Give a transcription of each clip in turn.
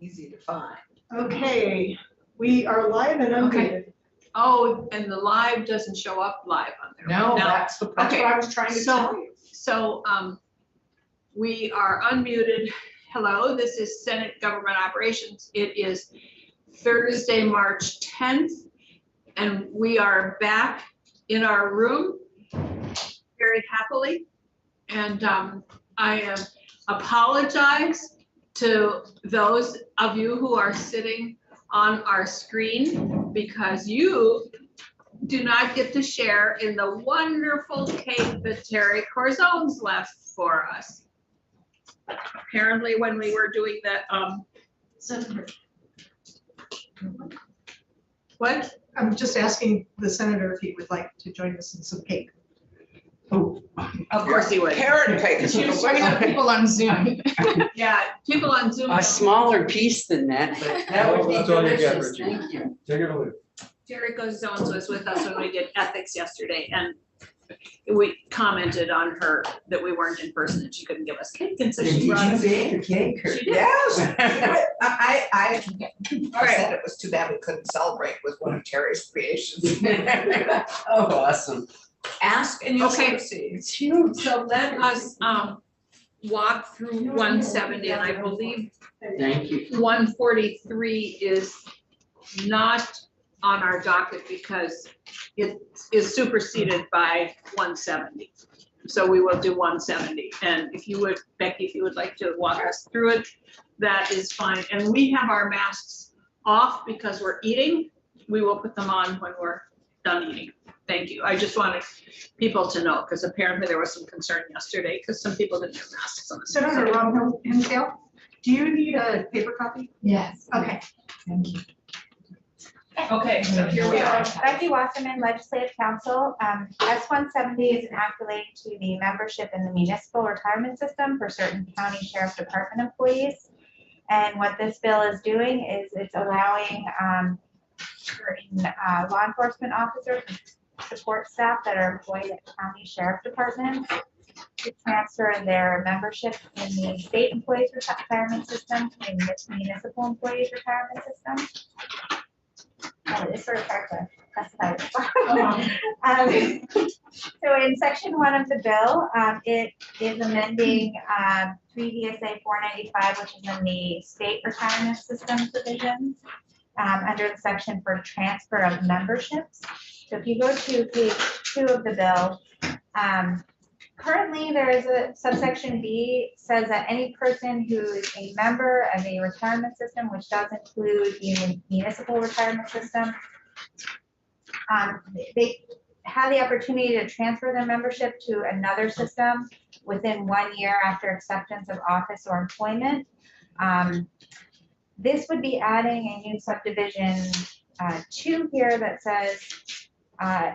easy to find. Okay, we are live and unmuted. Okay. Oh, and the live doesn't show up live on there. No, Now, that's what I was trying to tell you. So we are unmuted. Hello, this is Senate Government Operations. It is Thursday, March 10th, and we are back in our room very happily. And I apologize to those of you who are sitting on our screen because you do not get to share in the wonderful cake that Terry Corzone's left for us. Apparently when we were doing that, what? I'm just asking the senator if he would like to join us in some cake. Oh, Of course he would. Carrot cake. We have people on Zoom. Yeah, people on Zoom. A smaller piece than that, but that would be That's all you get, delicious, Richie. thank you. Take it away. Terry Corzone's was with us when we did ethics yesterday, and we commented on her that we weren't in person and she couldn't give us cake, and so Did she you brought us. bake a cake? or- She did. Yes, I said it was too bad we couldn't celebrate with one of Terry's creations. Oh, awesome. Ask and you'll Okay. receive. It's huge. So let us walk through 170, and I believe Thank you. 143 is not on our docket because it is superseded by 170. So we will do 170. And if you would, Becky, if you would like to walk us through it, that is fine. And we have our masks off because we're eating. We will put them on when we're done eating. Thank you. I just wanted people to know because apparently there was some concern yesterday because some people didn't have masks on. Senator Ron Hinsdale, do you need a paper copy? Yes. Okay. Thank you. Okay, so here we are. Becky Wasserman, Legislative Counsel. S-170 is an act relating to the membership in the municipal retirement system for certain county sheriff department employees. And what this bill is doing is it's allowing certain law enforcement officers and support staff that are employed at county sheriff departments to transfer their membership in the state employees retirement system to the municipal employees retirement system. It's sort of hard to specify. So in section 1 of the bill, it is amending 3 VSA 495, which is in the state retirement system provisions under the section for transfer of memberships. So if you go to page 2 of the bill, currently there is a subsection B says that any person who is a member of a retirement system, which does include the municipal retirement system, they have the opportunity to transfer their membership to another system within 1 year after acceptance of office or employment. This would be adding a new subdivision 2 here that says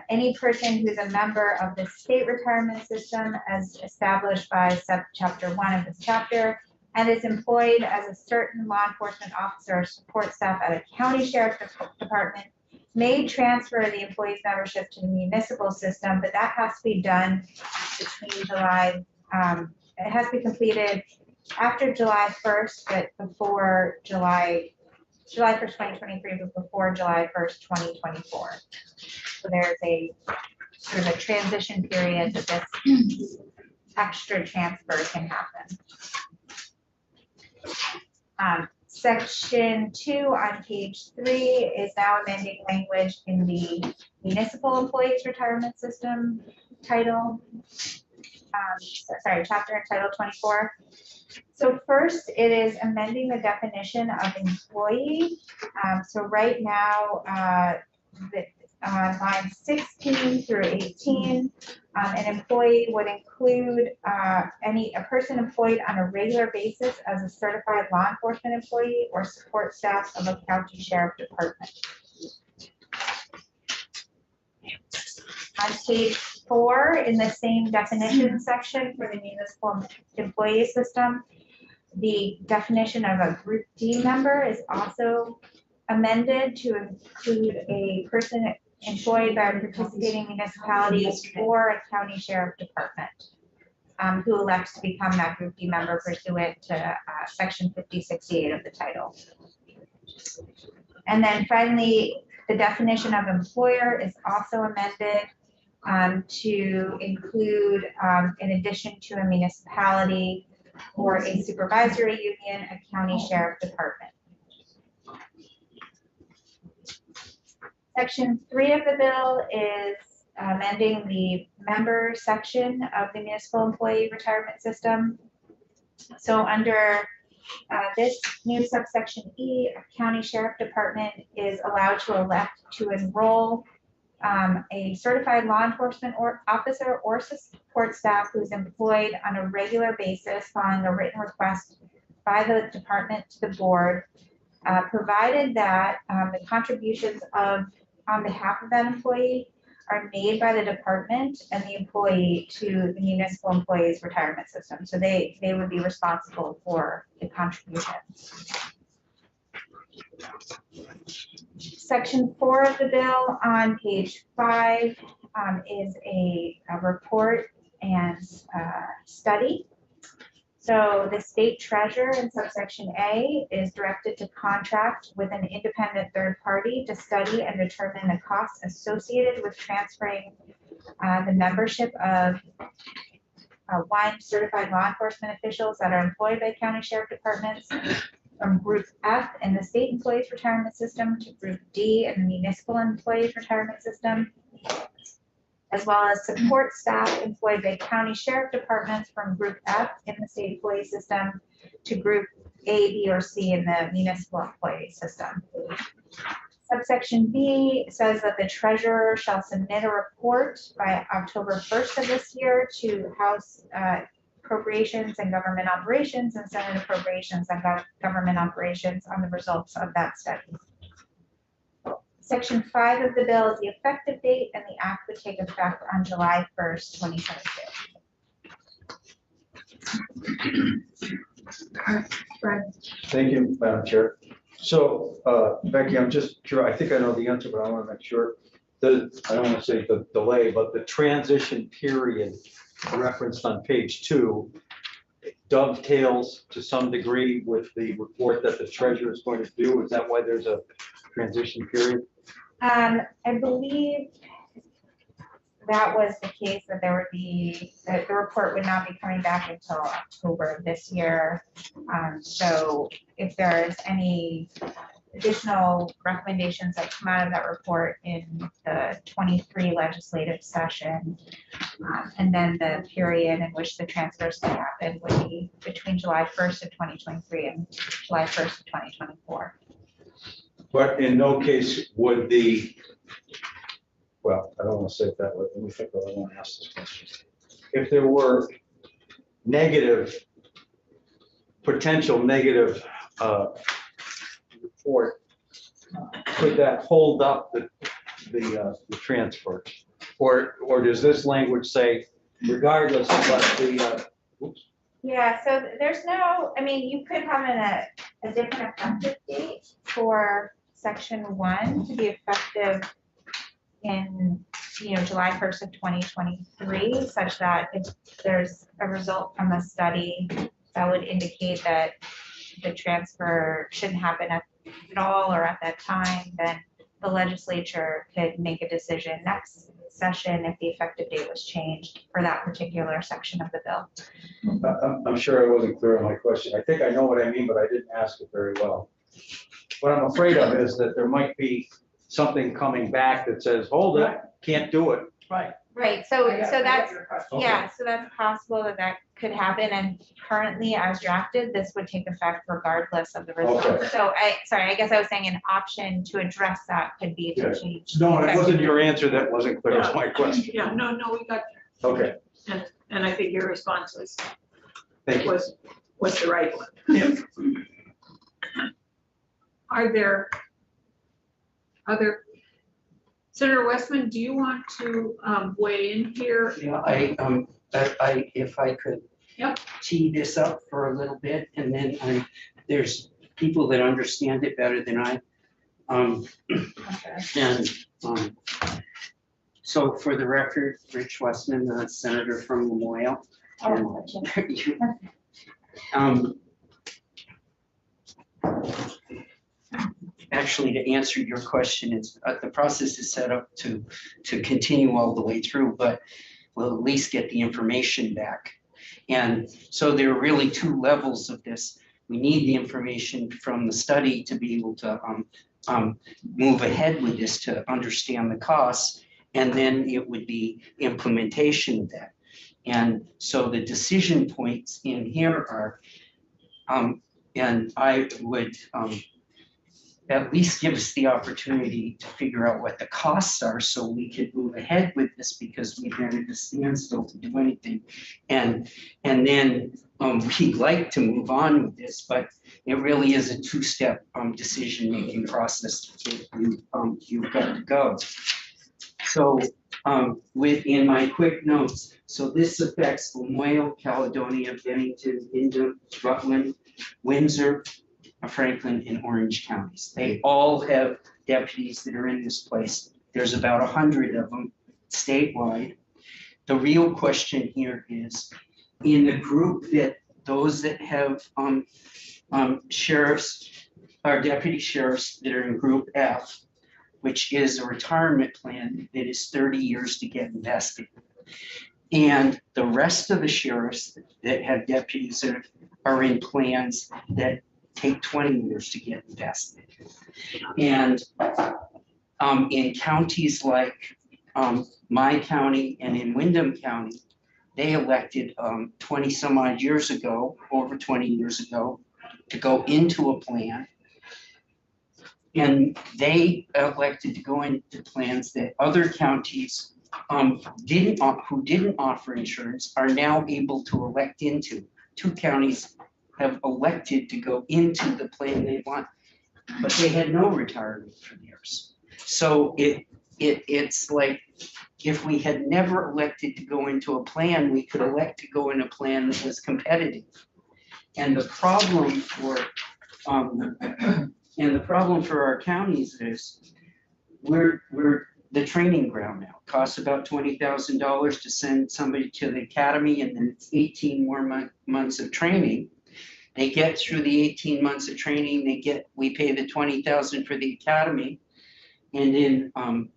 any person who's a member of the state retirement system as established by chapter 1 of this chapter and is employed as a certain law enforcement officer or support staff at a county sheriff department may transfer the employee's membership to the municipal system, but that has to be done between July, it has to be completed after July 1st, but before July 1st, 2023, but before July 1st, 2024. So there's a sort of a transition period that this extra transfer can happen. Section 2 on page 3 is now amending language in the municipal employees retirement system title. Chapter entitled 24. So first, it is amending the definition of employee. So right now, on lines 16 through 18, an employee would include a person employed on a regular basis as a certified law enforcement employee or support staff of a county sheriff department. On page 4, in the same definition section for the municipal employee system, the definition of a Group D member is also amended to include a person employed by a participating municipality or a county sheriff department who elects to become that Group D member pursuant to section 5068 of the title. And then finally, the definition of employer is also amended to include, in addition to a municipality or a supervisory union, a county sheriff department. Section 3 of the bill is amending the member section of the municipal employee retirement system. So under this new subsection E, a county sheriff department is allowed to elect to enroll a certified law enforcement officer or support staff who is employed on a regular basis following a written request by the department to the board, provided that the contributions on behalf of that employee are made by the department and the employee to the municipal employees retirement system. So they would be responsible for the contributions. Section 4 of the bill on page 5 is a report and study. So the state treasurer in subsection A is directed to contract with an independent third party to study and determine the costs associated with transferring the membership of one certified law enforcement officials that are employed by county sheriff departments from group F in the state employees retirement system to group D in the municipal employees retirement system, as well as support staff employed by county sheriff departments from group F in the state employee system to group A, B, or C in the municipal employee system. Subsection B says that the treasurer shall submit a report by October 1st of this year to House Appropriations and Government Operations and Senate Appropriations and Government Operations on the results of that study. Section 5 of the bill is the effective date, and the act would take effect on July 1st, 2022. Thank you, Madam Chair. So, Becky, I'm just curious, I think I know the answer, but I want to make sure. I don't want to say the delay, but the transition period referenced on page 2 dovetails to some degree with the report that the treasurer is going to do. Is that why there's a transition period? I believe that was the case, that there would be, that the report would not be coming back until October of this year. So if there's any additional recommendations that come out of that report in the 23 legislative session, and then the period in which the transfers can happen would be between July 1st of 2023 and July 1st of 2024. But in no case would well, I don't want to say it that way. Let me think what I want to ask this question. If there were potential negative report, could that hold up the transfer? Or does this language say, regardless of what the, Yeah, so there's no, I mean, you could have a different effective date for section 1 to be effective in, July 1st of 2023, such that if there's a result from the study that would indicate that the transfer shouldn't happen at all or at that time, then the legislature could make a decision next session if the effective date was changed for that particular section of the bill. I'm sure I wasn't clear on my question. I think I know what I mean, but I didn't ask it very well. What I'm afraid of is that there might be something coming back that says, hold it, can't do it. Right. Right, so that's, Okay. yeah, so that's possible that could happen, and currently as drafted, this would take effect regardless of the result. Okay. So I guess I was saying an option to address that could be to change. No, it wasn't your answer that wasn't clear. It's my question. Yeah, no, we got Okay, there. And I think your response thank you. was the right one. Are there other, Senator Westman, do you want to weigh in here? Yeah, if I could Yep. tee this up for a little bit, and then there's people that understand it better than I. So for the record, Rich Westman, the senator from Memorial. actually, to answer your question, is the process is set up to continue all the way through, but we'll at least get the information back. And so there are really two levels of this. We need the information from the study to be able to move ahead with this, to understand the costs, and then it would be implementation of that. And so the decision points in here are, and I would at least give us the opportunity to figure out what the costs are so we could move ahead with this, because we've been at a standstill to do anything. And then we'd like to move on with this, but it really is a two-step decision-making process that you've got to go. So within my quick notes, so this affects Lamoille, Caledonia, Bennington, Windham, Rutland, Windsor, Franklin, and Orange counties. They all have deputies that are in this place. There's about 100 of them statewide. The real question here is, in the group that those that have sheriffs or deputy sheriffs that are in group F, which is a retirement plan that is 30 years to get invested. And the rest of the sheriffs that have deputies that are in plans that take 20 years to get invested. And in counties like my county and in Windham County, they elected 20 some odd years ago, over 20 years ago, to go into a plan. And they elected to go into plans that other counties who didn't offer insurance are now able to elect into. 2 counties have elected to go into the plan they want, but they had no retirement for theirs. So it's like, if we had never elected to go into a plan, we could elect to go in a plan that was competitive. And the problem for our counties is we're the training ground now. It costs about $20,000 to send somebody to the academy, and then it's 18 more months of training. They get through the 18 months of training, we pay the $20,000 for the academy. And then,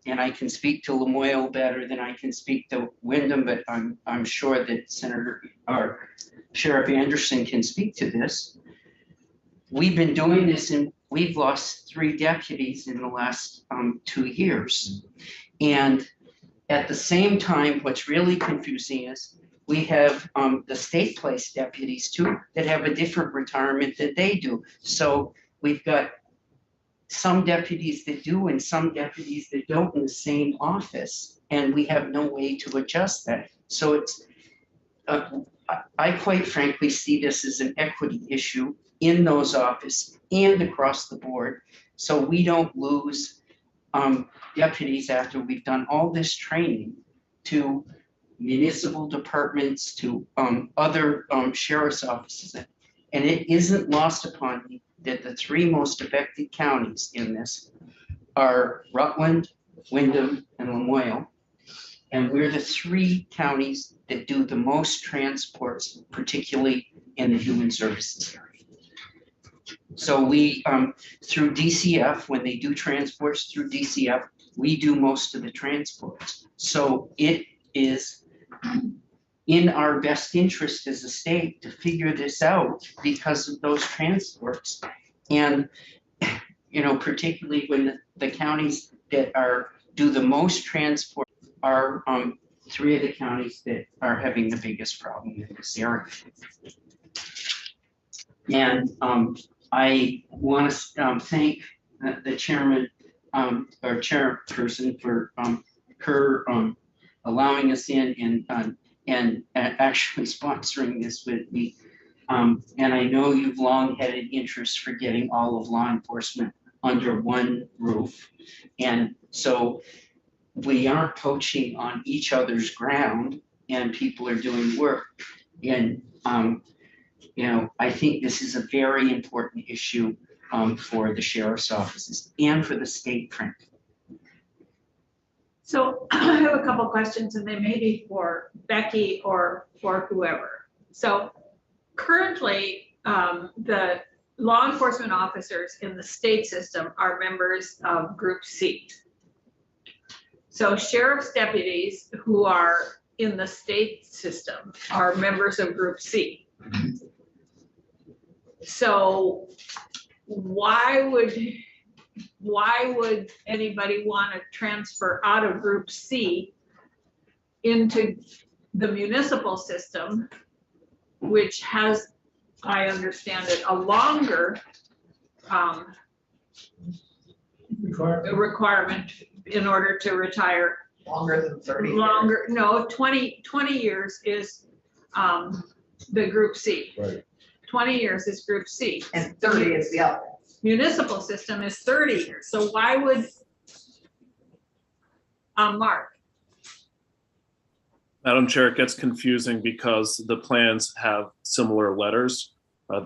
and I can speak to Lamoille better than I can speak to Windham, but I'm sure that Sheriff Anderson can speak to this. We've been doing this, and we've lost 3 deputies in the last 2 years. And at the same time, what's really confusing is we have the state place deputies too that have a different retirement than they do. So we've got some deputies that do and some deputies that don't in the same office, and we have no way to adjust that. So it's, I quite frankly see this as an equity issue in those offices and across the board, so we don't lose deputies after we've done all this training to municipal departments, to other sheriff's offices. And it isn't lost upon me that the 3 most affected counties in this are Rutland, Windham, and Lamoille. And we're the 3 counties that do the most transports, particularly in the human services area. So we, through DCF, when they do transports through DCF, we do most of the transports. So it is in our best interest as a state to figure this out because of those transports. And, you know, particularly when the counties that do the most transport are 3 of the counties that are having the biggest problem in this area. And I want to thank the chairman or chairperson for her allowing us in and actually sponsoring this with me. And I know you've long had an interest for getting all of law enforcement under one roof. And so we aren't poaching on each other's ground, and people are doing work. And, you know, I think this is a very important issue for the sheriff's offices and for the state, frankly. So I have a couple questions, and they may be for Becky or for whoever. So currently, the law enforcement officers in the state system are members of Group C. So sheriff's deputies who are in the state system are members of Group C. So why would anybody want to transfer out of Group C into the municipal system, which has, I understand it, a longer requirement in order to retire? Longer than 30 years. Longer, no, 20 years is the Group C. Right. 20 years is Group C. And 30 is the other. Municipal system is 30 years. So why would, Mark? Madam Chair, it gets confusing because the plans have similar letters.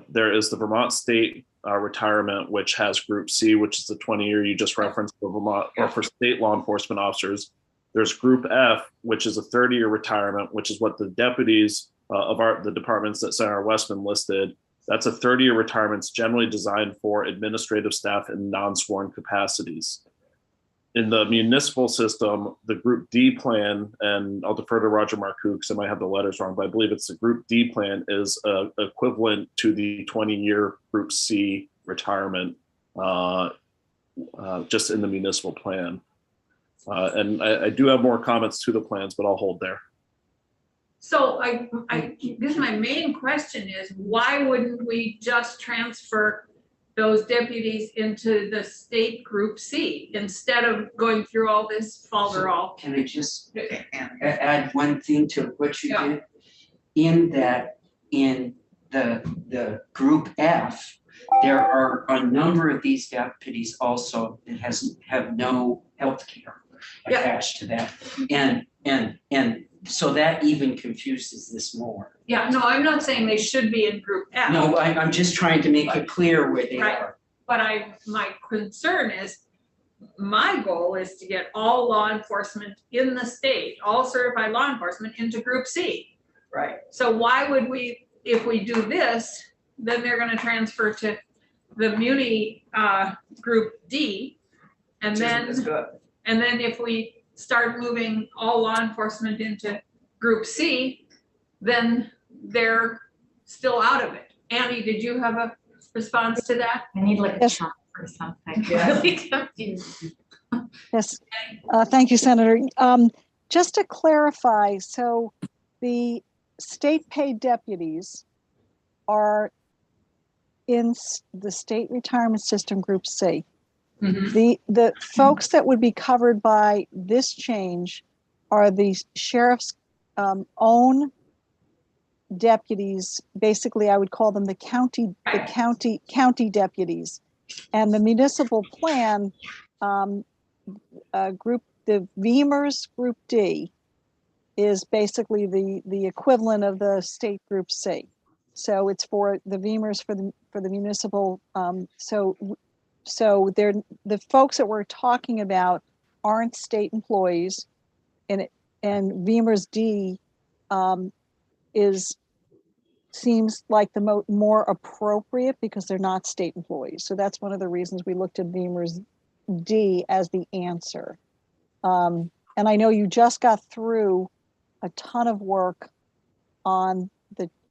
There is the Vermont State retirement, which has Group C, which is the 20-year you just referenced for Vermont, or for state law enforcement officers. There's Group F, which is a 30-year retirement, which is what the deputies of the departments that Senator Westman listed. That's a 30-year retirement. It's generally designed for administrative staff in non-sworn capacities. In the municipal system, the Group D plan, and I'll defer to Roger Marcoux because I might have the letters wrong, but I believe it's the Group D plan is equivalent to the 20-year Group C retirement, just in the municipal plan. And I do have more comments to the plans, but I'll hold there. So I guess my main question is, why wouldn't we just transfer those deputies into the state Group C instead of going through all this falderall? Can I just add one thing to what you Yeah. did? In that, in the Group F, there are a number of these deputies also that have no health care Yeah. attached to that. And so that even confuses this more. Yeah, no, I'm not saying they should be in Group F. No, I'm just trying to make it clear where they Right. are. But my concern is, my goal is to get all law enforcement in the state, all certified law enforcement into Group C. Right. So why would we, if we do this, then they're gonna transfer to the Muni Group D. And Which isn't as then, good. and then if we start moving all law enforcement into Group C, then they're still out of it. Annie, did you have a response to that? I need like a Yes. chart or something. Yeah. Really confused. Yes, thank you, Senator. Just to clarify, so the state paid deputies are in the state retirement system, Group C. The folks that would be covered by this change are the sheriff's own deputies. Basically, I would call them the county deputies, and the municipal plan group, the VEMR's Group D, is basically the equivalent of the state Group C. So it's for the VEMR's for the municipal. So they're the folks that we're talking about aren't state employees, and VEMR's D seems like the more appropriate because they're not state employees. So that's one of the reasons we looked at VEMR's D as the answer. And I know you just got through a ton of work on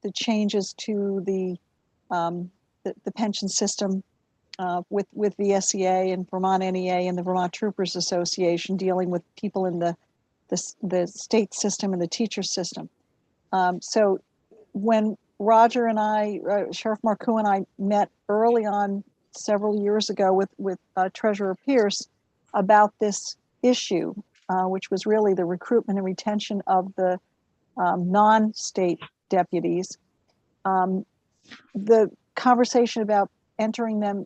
the changes to the pension system with the SEA and Vermont NEA and the Vermont Troopers Association, dealing with people in the state system and the teacher system. So when Roger and I, Sheriff Marcoux and I met early on several years ago with Treasurer Pierce about this issue, which was really the recruitment and retention of the non-state deputies. The conversation about entering them,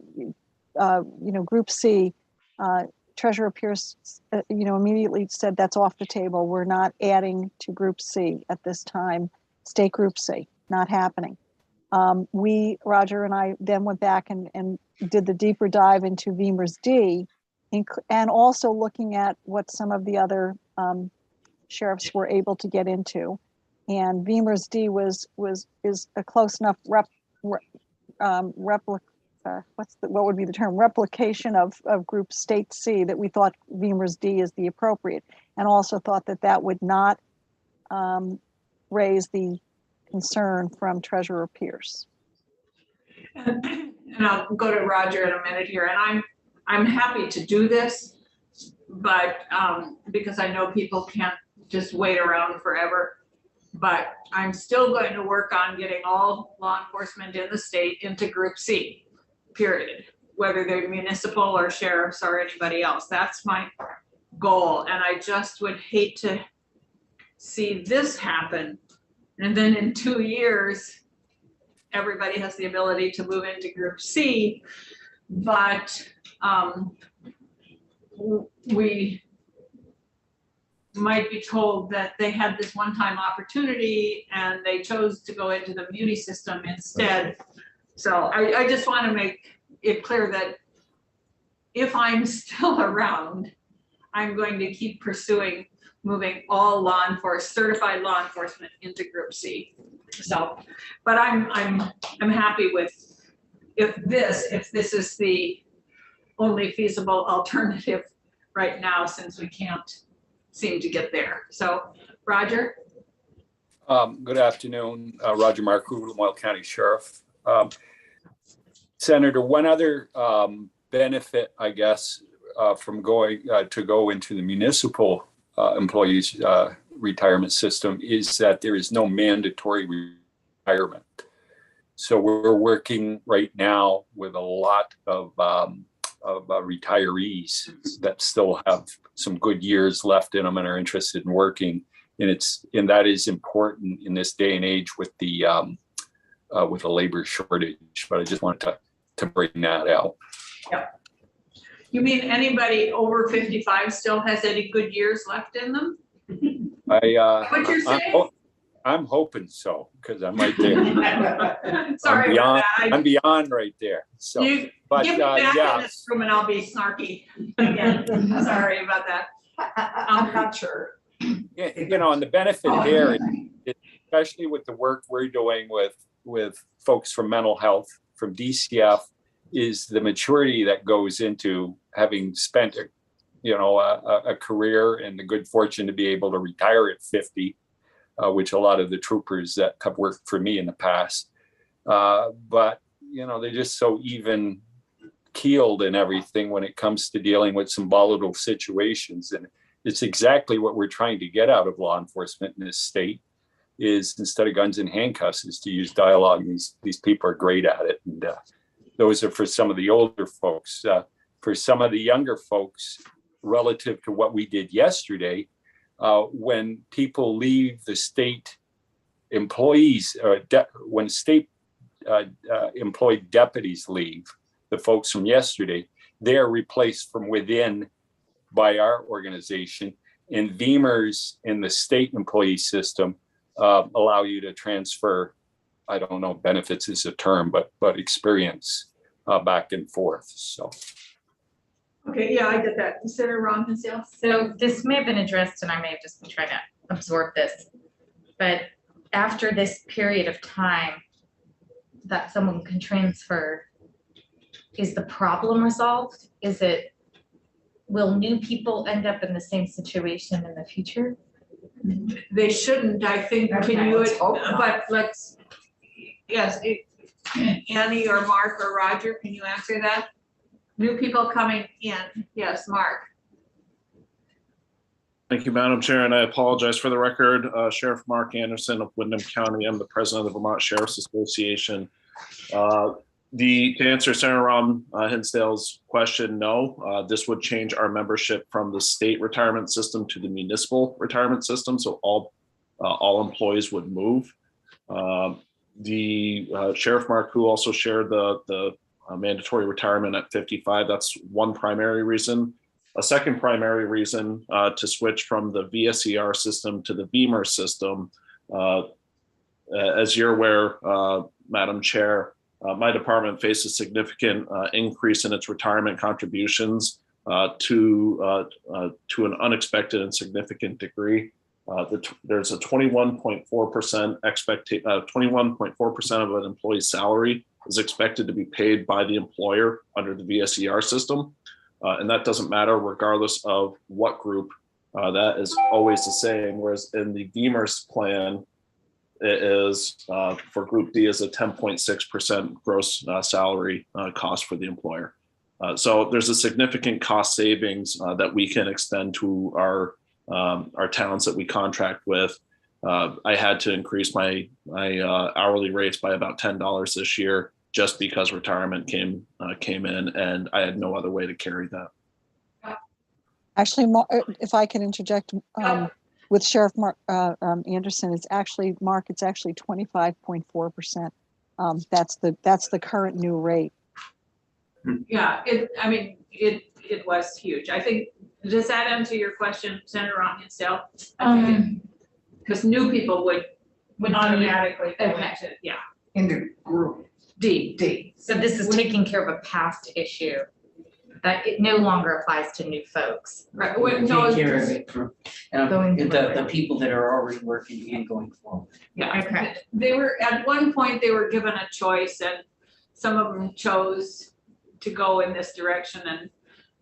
Group C, Treasurer Pierce, immediately said that's off the table. We're not adding to Group C at this time. State Group C, not happening. Roger and I then went back and did the deeper dive into VEMR's D, and also looking at what some of the other sheriffs were able to get into. And VEMR's D is a close enough what would be the term, replication of group state C, that we thought VEMR's D is the appropriate, and also thought that that would not raise the concern from Treasurer Pierce. And I'll go to Roger in a minute here, and I'm happy to do this, but because I know people can't just wait around forever. But I'm still going to work on getting all law enforcement in the state into Group C, period. Whether they're municipal or sheriffs or anybody else, that's my goal. And I just would hate to see this happen. And then in 2 years, everybody has the ability to move into Group C, but we might be told that they had this one-time opportunity and they chose to go into the muni system instead. So I just want to make it clear that if I'm still around, I'm going to keep pursuing moving all certified law enforcement into Group C. So, but I'm happy with if this is the only feasible alternative right now, since we can't seem to get there. So, Roger. Good afternoon, Roger Marcoux, Lamoille County Sheriff. Senator, one other benefit, I guess, from going to go into the municipal employees retirement system is that there is no mandatory retirement. So we're working right now with a lot of retirees that still have some good years left in them and are interested in working, and that is important in this day and age with the labor shortage. But I just wanted to bring that out. Yeah. You mean anybody over 55 still has any good years left in them? What you're saying? I'm hoping so, because I'm right there. Sorry about that. I'm beyond right there. So, but give me back yeah. in this room and I'll be snarky again. Sorry about that. I'm not sure. Yeah, and the benefit there, especially with the work we're doing with folks from mental health, from DCF, is the maturity that goes into having spent a career and the good fortune to be able to retire at 50, which a lot of the troopers that have worked for me in the past. But they're just so even keeled and everything when it comes to dealing with some volatile situations. And it's exactly what we're trying to get out of law enforcement in this state, is instead of guns and handcuffs, is to use dialogue. These people are great at it. And those are for some of the older folks. For some of the younger folks, relative to what we did yesterday, when people leave the state employees, when state employed deputies leave, the folks from yesterday, they are replaced from within by our organization. And VEMR's in the state employee system allow you to transfer, I don't know, benefits is a term, but experience back and forth. So. Okay, yeah, I get that. Senator Ron-Pansdale. So this may have been addressed and I may have just been trying to absorb this, but after this period of time that someone can transfer, is the problem resolved? Will new people end up in the same situation in the future? They shouldn't, I think. But let's, yes, Annie or Mark or Roger, can you answer that? New people coming in. Yes, Mark. Thank you, Madam Chair, and I apologize for the record. Sheriff Mark Anderson of Windham County. I'm the president of the Vermont Sheriff's Association. To answer Senator Ron Hinsdale's question, no. This would change our membership from the state retirement system to the municipal retirement system, so all employees would move. The Sheriff Marcoux also shared the mandatory retirement at 55. That's one primary reason. A second primary reason to switch from the VSER system to the VEMR system, as you're aware, Madam Chair, my department faced a significant increase in its retirement contributions to an unexpected and significant degree. There's a 21.4% 21.4% of an employee's salary is expected to be paid by the employer under the VSER system. And that doesn't matter regardless of what group. That is always the same, whereas in the VEMR's plan, it is for Group D is a 10.6% gross salary cost for the employer. So there's a significant cost savings that we can extend to our towns that we contract with. I had to increase my hourly rates by about $10 this year just because retirement came in, and I had no other way to carry that. Actually, if I can interject, with Sheriff Anderson, it's actually 25.4%. That's the current new rate. Yeah, it was huge. I think, does that answer your question, Senator Hinsdale? Because new people would automatically go into, into Group D. So this is taking care of a past issue that it no longer applies to new folks. Right, Take care of it for Going the forward. people that are already working and going forward. Yeah, Okay. they were, at one point, they were given a choice, and some of them chose to go in this direction, and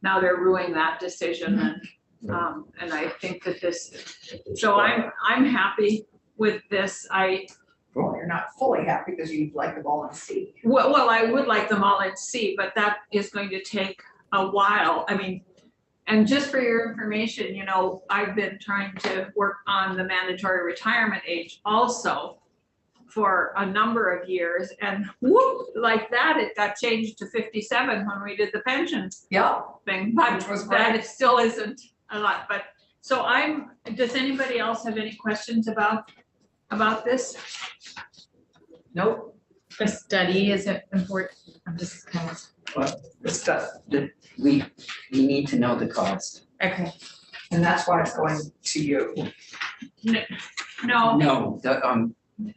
now they're ruining that decision, and I think that so I'm happy with this. Well, you're not fully happy because you'd like them all in C. Well, I would like them all in C, but that is going to take a while. I mean, and just for your information, I've been trying to work on the mandatory retirement age also for a number of years, and whoop, like that, it got changed to 57 when we did the pension thing, but Which was that great. it still isn't a lot. But so does anybody else have any questions about this? Nope. The study is important. I'm just kind of, The stuff. We need to know the cost. okay. And that's why it's going to you. No, No,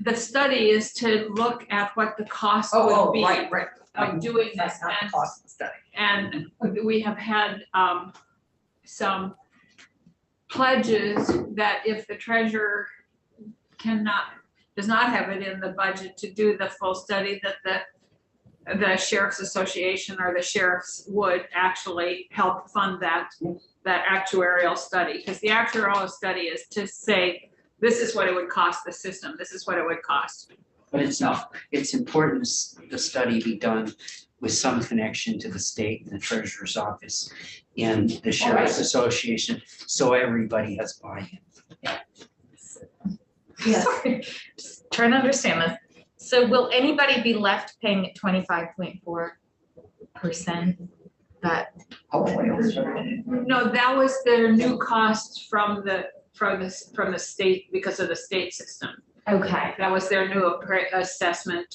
the study is to look at what the cost would be Right. of doing That's this. not the cost of the study. And we have had some pledges that if the treasurer does not have it in the budget to do the full study, that the Sheriff's Association or the sheriffs would actually help fund that actuarial study. Because the actuarial study is to say, this is what it would cost the system, this is what it would cost. but it's not, it's important the study be done with some connection to the state and the treasurer's office and the sheriff's association, so everybody has buy-in. Sorry, just trying to understand this. So will anybody be left paying at 25.4%? That, Hopefully. No, that was their new cost from the state because of the state system. okay. That was their new assessment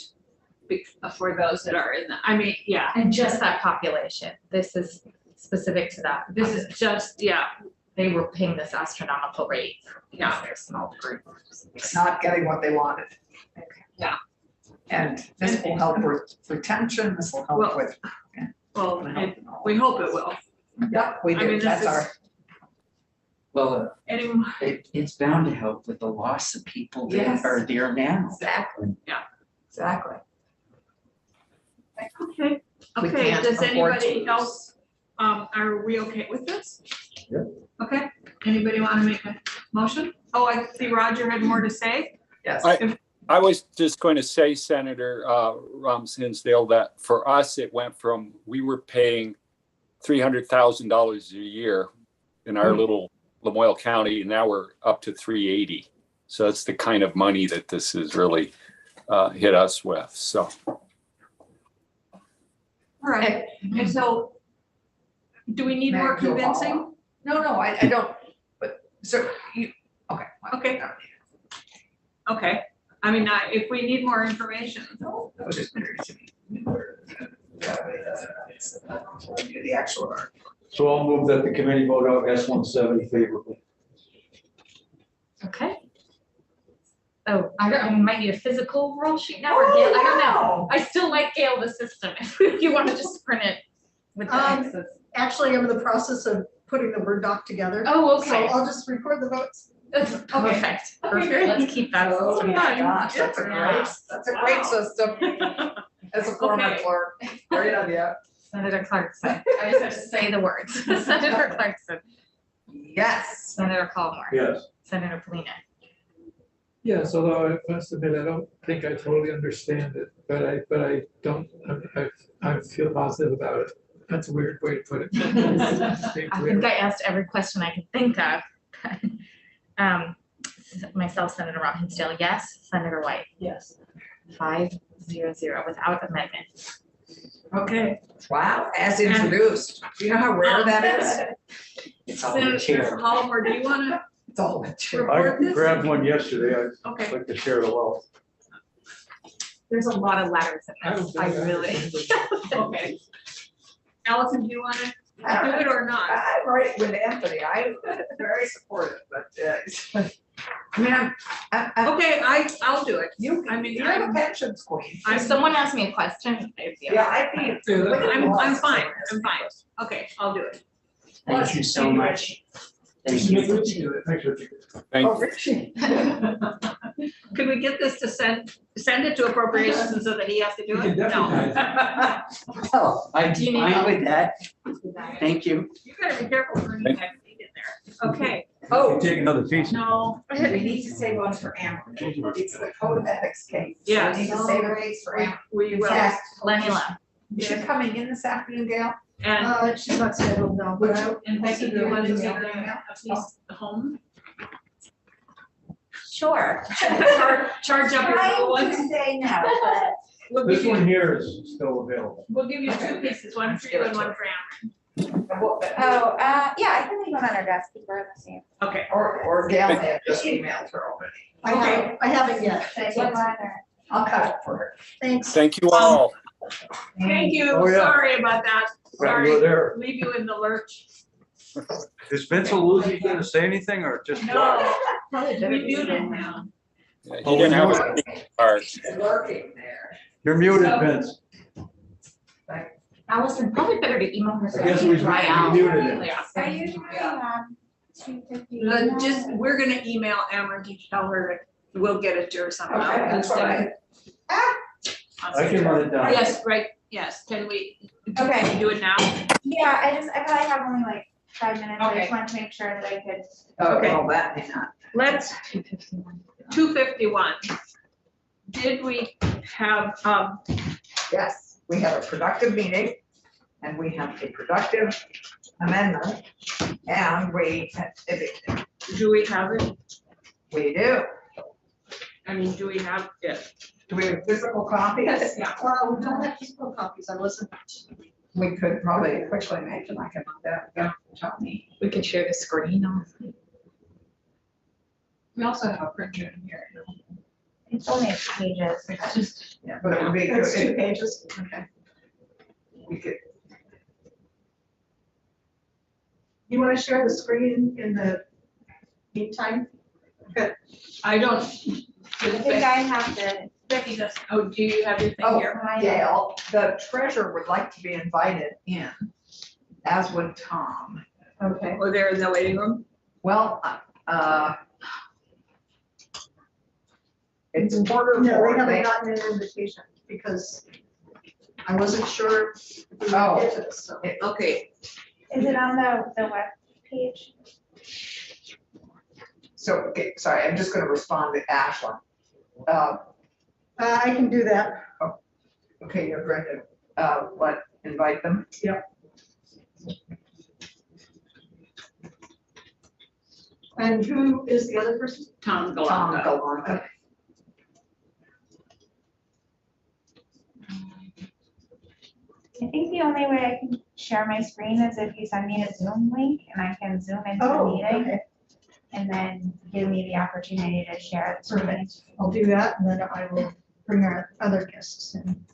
for those that are in the, And just that population. This is specific to that. this is just, They were paying this astronomical rate. Yeah. They're small group. Not getting what they wanted. Okay. Yeah. And this will help with retention, this will help Well, with. well, we hope it will. Yep, we I mean, do, this that's is- our. Well, Anyone, it's bound to help with the loss of people that Yes. are there now. Exactly. Exactly. okay, We okay, can't does afford to anybody lose. else, are we okay with this? Yeah. Okay, anybody want to make a motion? Oh, I see Roger had more to say. Yes. I was just going to say, Senator Hinsdale, that for us, it went from, we were paying $300,000 a year in our little Lamoille County, and now we're up to 380. So that's the kind of money that this has really hit us with, so. All right, and so, do we need more Meg, you'll follow convincing? up? No, I don't, but, so, you, okay. well, Okay. no, Okay, I mean, if we need more information. No, that was just curious to me. The actual. So I'll move that the committee vote out S-170 favorably. Okay. Oh, I might need a physical roll sheet now or Gail, I don't know. I still like Gail the system. If you want to just print it with the X's. Actually, I'm in the process of putting the Word doc together. Oh, So okay. I'll just record the votes. That's perfect. Perfect. Let's keep that Oh system. my gosh, that's a great system. As a former Okay. clerk. Great idea. Senator Clarkson. I just have to say the words. Senator Clarkson, Yes. Senator Colmore, Yes. Senator Polina. Yes, although I must admit, I don't think I totally understand it, but I don't, I feel positive about it. That's a weird way to put it. Stay I clear. think I asked every question I could think of. Myself, Senator Rob Hinsdale, yes. Senator White, Yes. 5-0-0 without amendment. Okay. Wow, as introduced. Do you know how rare that is? It's all the Senator chair. Colmore, do you want It's all the chair. I Report this? grabbed one yesterday. to, I'd okay, like to share the wealth. There's a lot of letters I in don't this. think I really. okay. Allison, do you want to do it or not? I'm right with Anthony. I'm very supportive, but, I mean, Okay, I'll do it. I mean, you're the pensions queen. If someone asked me a question, I'd be. Yeah, I think. Yeah, that- I'm fine, I'm fine. Okay, I'll do it. Thank you so much. Thank Just you. let Richie do it. Thanks, Richie. Thank Oh, Richie. Could we get this to send it to appropriations so that he has to do We can it? definitely. No. Oh, I'm Do you need fine help? with that. Thank you. You gotta be careful when you have feet in there. Okay, Oh, Take another piece. no. we need to save one for Amber. It's the code of ethics case. So Yes. We need to save a piece for Amber. We In will, fact, Lenny Lowe. is she coming in this afternoon, Gail? and, She's not scheduled now, but I. and Becky, do you want to take Yeah. a piece home? Sure. Charge up your little Trying ones. to say no, but We'll This give one you, here is still available. we'll give you 2 pieces, one for you and one for Amber. oh, yeah, I can leave them on our desk if we're in the same. Okay. Or Gail may have just emailed her already. I haven't yet. Should I take one or? I'll cut it for her. Thanks. Thank you all. Thank you, Oh, yeah. sorry about that. Glad you were Sorry, there. leave you in the lurch. Is Vince Aluzzi gonna say anything or just? No, we muted him. Yeah, He didn't have a part. Lurking there. You're muted, Vince. Allison, probably better to email her. so I guess she we can dry out. muted him. I usually, 2:50. Just, we're gonna email Amber to tell her, we'll get it to her somehow. Okay, that's all right. I can run it down. Yes, right, yes, can we Okay. do it now? Yeah, I probably have only like 5 minutes. I Okay. just wanted to make sure that I could. Oh, Okay. well, that may not. Let's, 251. Did we have, Yes, we have a productive meeting and we have a productive amendment. And we do we have it? do. I mean, do we have it? Do we have physical copies? Yeah. Well, we don't have physical copies, I wasn't. We could probably quickly make them. I can, tell me. We could share the screen on. We also have a printer in here. It's only pages. It's just, Yeah, but it would be good. It's 2 pages. okay. We could, You want to share the screen in the meantime? I don't. I think I have the. Becky does, oh, do you have your thing Oh, here? Gail, the treasurer would like to be invited in, as would Tom. Okay. Oh, they're in the waiting room? Well, it's quarter No, four. we haven't They- gotten an invitation because I wasn't sure if we would Oh. get this, so. Okay, Is it on the web page? So, okay, sorry, I'm just gonna respond to Ashland. I can do that. Okay, you're going to, invite them? And who is the other person? Tom Tom Galanga. Galante. I think the only way I can share my screen is if you send me a Zoom link and I can zoom into the Oh, meeting. okay. And then give me the opportunity to share the screen. Perfect. I'll do that and then I will bring our other guests in.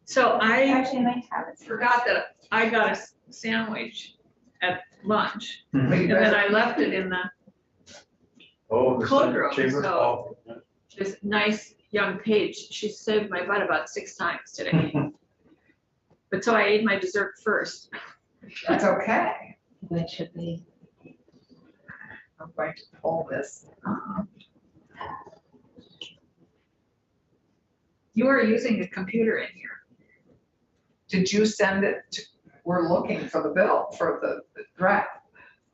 So I Actually, I might have it. forgot that I got a sandwich at lunch, But you and then better- I left it in the, Oh, the Cold room, chamber. so- Oh. this nice young Paige, she saved my butt about 6 times today. But so I ate my dessert first. That's okay. That should be. I'm going to pull this. You are using a computer in here. Did you send it to, we're looking for the bill, for the draft.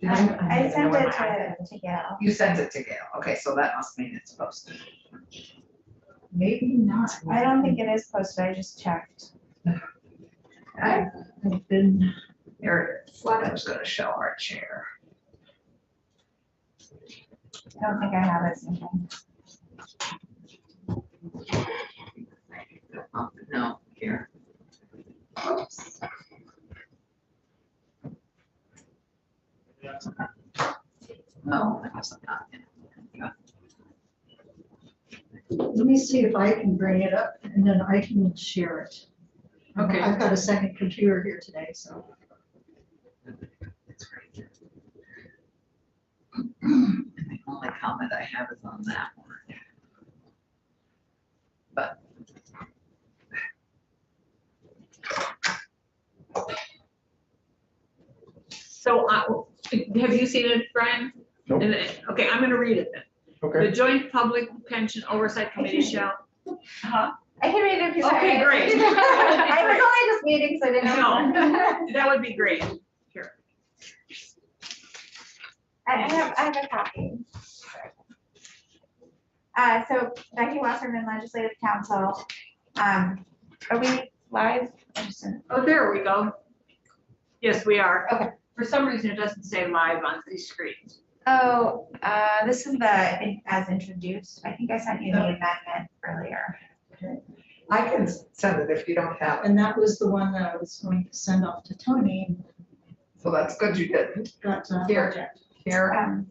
Did you? I sent it to Gail. You sent it to Gail. Okay, so that must mean it's posted. Maybe not. I don't think it is posted, I just checked. I've been. Here, I was gonna show our chair. I don't think I have it something. No, here. Oops. No, that wasn't that. Let me see if I can bring it up and then I can share it. Okay. I've got a second computer here today, so. And the only comment I have is on that one. But. So, have you seen it, Brian? Nope. Okay, I'm gonna read it then. Okay. The Joint Public Pension Oversight Committee shall. Huh? I can read it if you Okay, want. great. I was only just meeting, so I didn't know. No, that would be great. Here. I have a copy. So Becky Wasserman, Legislative Council. Are we live? I just didn't- Oh, there we go. Yes, we are. Okay. For some reason, it doesn't say live on these screens. Oh, this is as introduced. I think I sent you the amendment earlier. I can send it if you don't have it. And that was the one that I was going to send off to Tony. So that's good you didn't. Got Here. project. Here,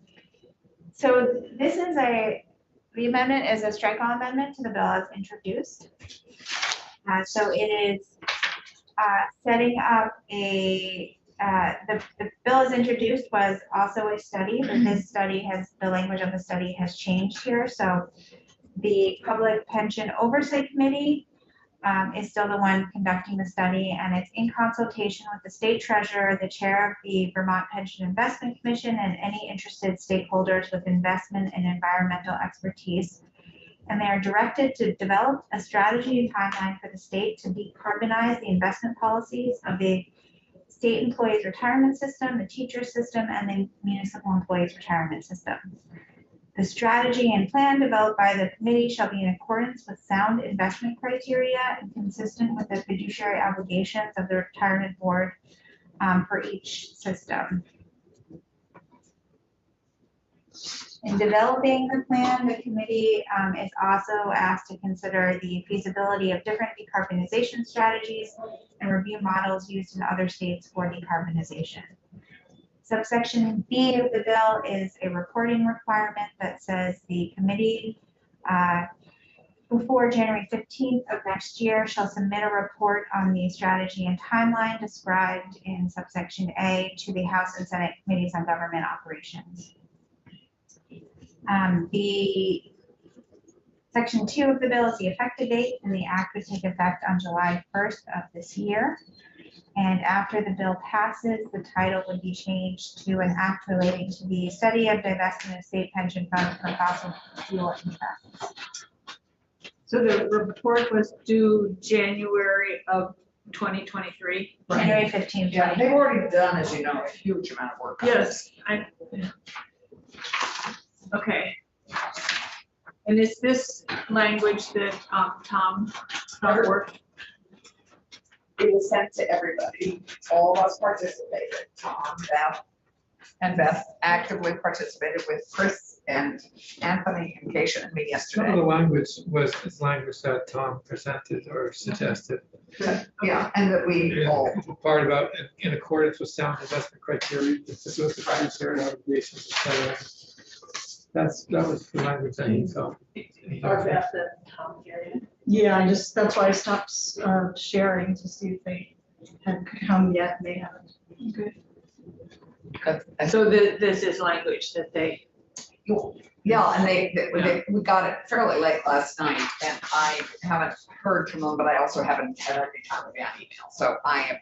So this is the amendment is a strike-all amendment to the bill as introduced. So it is setting up the bill as introduced was also a study, but this study the language of the study has changed here. So the Public Pension Oversight Committee is still the one conducting the study, and it's in consultation with the state treasurer, the chair of the Vermont Pension Investment Commission, and any interested stakeholders with investment and environmental expertise. And they are directed to develop a strategy and timeline for the state to decarbonize the investment policies of the state employees retirement system, the teacher system, and the municipal employees retirement system. The strategy and plan developed by the committee shall be in accordance with sound investment criteria and consistent with the fiduciary obligations of the retirement board for each system. In developing the plan, the committee is also asked to consider the feasibility of different decarbonization strategies and review models used in other states for decarbonization. Subsection B of the bill is a reporting requirement that says the committee before January 15th of next year shall submit a report on the strategy and timeline described in subsection A to the House and Senate Committees on Government Operations. The section 2 of the bill is the effective date, and the act would take effect on July 1st of this year. And after the bill passes, the title would be changed to an act relating to the study of divestment of state pension funds for fossil fuel interests. So the report was due January of 2023. January 15th. yeah, they've already done, as you know, a huge amount of work. on this. Yes, okay. And is this language that Tom worked? It was sent to everybody. All of us participated. Tom, Beth, and Beth actively participated with Chris and Anthony and Keisha and me Some of yesterday. the language was language that Tom presented or suggested. Yeah, and that we all, The part about in accordance with sound investment criteria, consistent with the fiduciary obligations, et cetera. That was the language that he felt. Yeah, that's why I stopped sharing to see if they had come yet, and they haven't. So this is language that they, yeah, and we got it fairly late last night, and I haven't heard from them, but I also haven't had any time to be on email. So I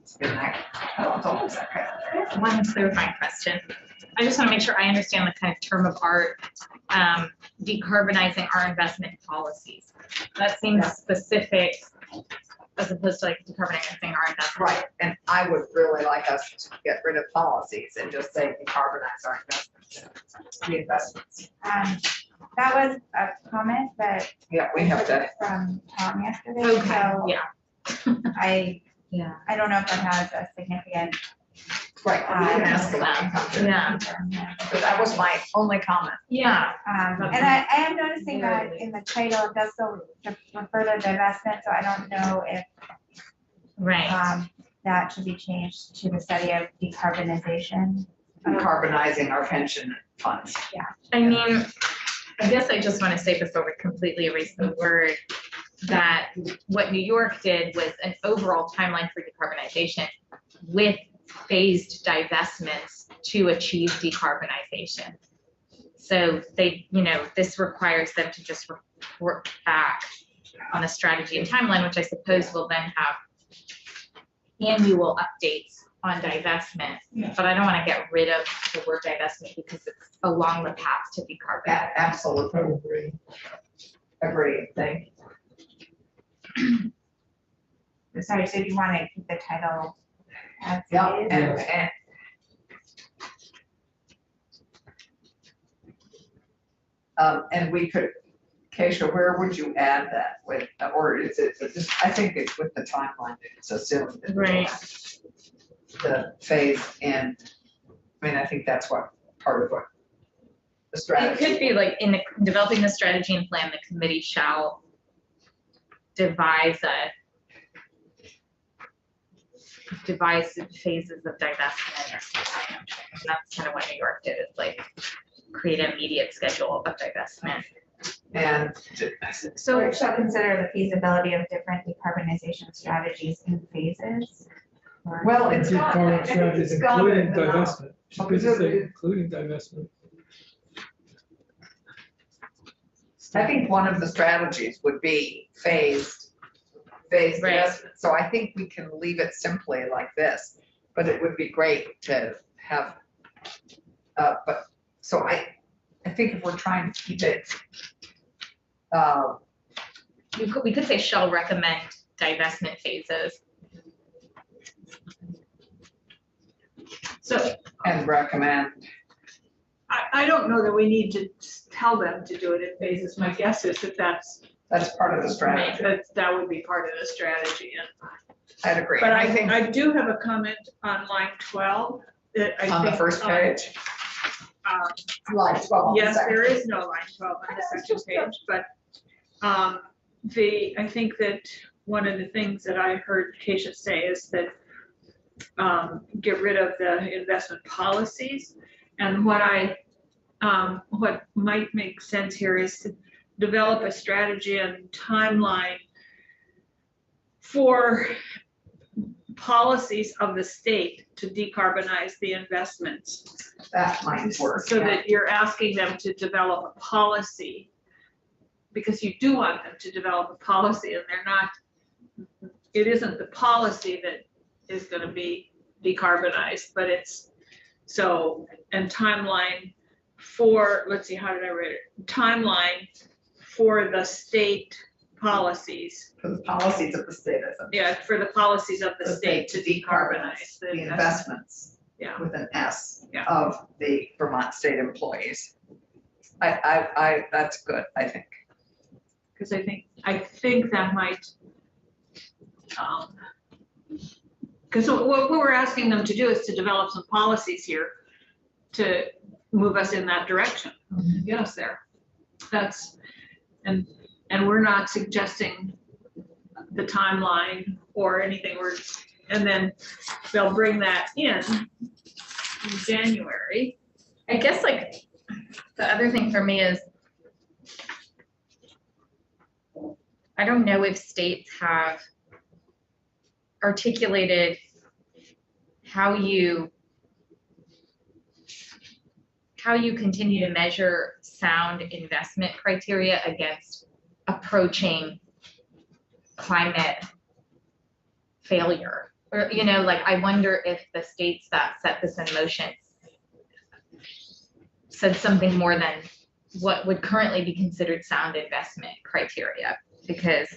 It's been that, oh, it's always that kind of thing. One clarifying question. I just want to make sure I understand the kind of term of art, decarbonizing our investment policies. That seems specific as opposed to like decarbonizing our investment. Right, and I would really like us to get rid of policies and just say decarbonize our investments, the investments. That was a comment that Yeah, we have to, from Tom yesterday, Okay, so yeah. I Yeah. don't know if that has a significant. right, we can ask them. Yeah. But that was my only comment. Yeah. And I am noticing that in the title, it does go to further divestment, so I don't know if Right. that should be changed to the study of decarbonization. Decarbonizing our pension funds. I mean, I guess I just want to say before we completely erase the word, that what New York did was an overall timeline for decarbonization with phased divestments to achieve decarbonization. So they, this requires them to just report back on the strategy and timeline, which I suppose will then have annual updates on divestment. But I don't want to get rid of the word divestment because it's along the path to decarbonization. Absolutely. Agree, thank you. Sorry, so you want to keep the title as Yeah, it is? And we could, Keisha, where would you add that with, or is it just, I think it's with the timeline, it's assumed. that Right. The phase in, I mean, I think that's what, part of what the It strategy. could be like in developing the strategy and plan, the committee shall devise the phases of divestment. That's kind of what New York did, is like create an immediate schedule of divestment. And So it shall consider the feasibility of different decarbonization strategies in phases. Or- well, it's got, I Decarbonization think strategies, it's got it including in the- divestment. Should we just say including divestment? I think one of the strategies would be phased Right. investment. So I think we can leave it simply like this, but it would be great to have, but, so I think if we're trying to keep it, We could say shall recommend divestment phases. So and recommend, I don't know that we need to tell them to do it in phases. My guess is that that's part of the strategy. that would be part of the strategy. And I'd agree. But And I think I do have a comment on line 12 that I think. on the first page, line 12. on the Yes, second. there is no line 12 on the second page, but I think that one of the things that I heard Keisha say is that get rid of the investment policies. And what might make sense here is to develop a strategy and timeline for policies of the state to decarbonize the investments. That might work. So yeah. that you're asking them to develop a policy, because you do want them to develop a policy, and it isn't the policy that is gonna be decarbonized, but it's, so, and timeline for, let's see, how did I write it? Timeline for the state policies. For the policies of the state, I think. Yeah, for the policies of the state to decarbonize The investments. Yeah. With an S Yeah. of the Vermont state employees. That's good, I think. Because I think that might, because what we're asking them to do is to develop some policies here to move us in that direction, get us there. That's, and we're not suggesting the timeline or anything, and then they'll bring that in January. I guess like the other thing for me is, I don't know if states have articulated how you continue to measure sound investment criteria against approaching climate failure. Or, you know, like, I wonder if the states that set this in motion said something more than what would currently be considered sound investment criteria, because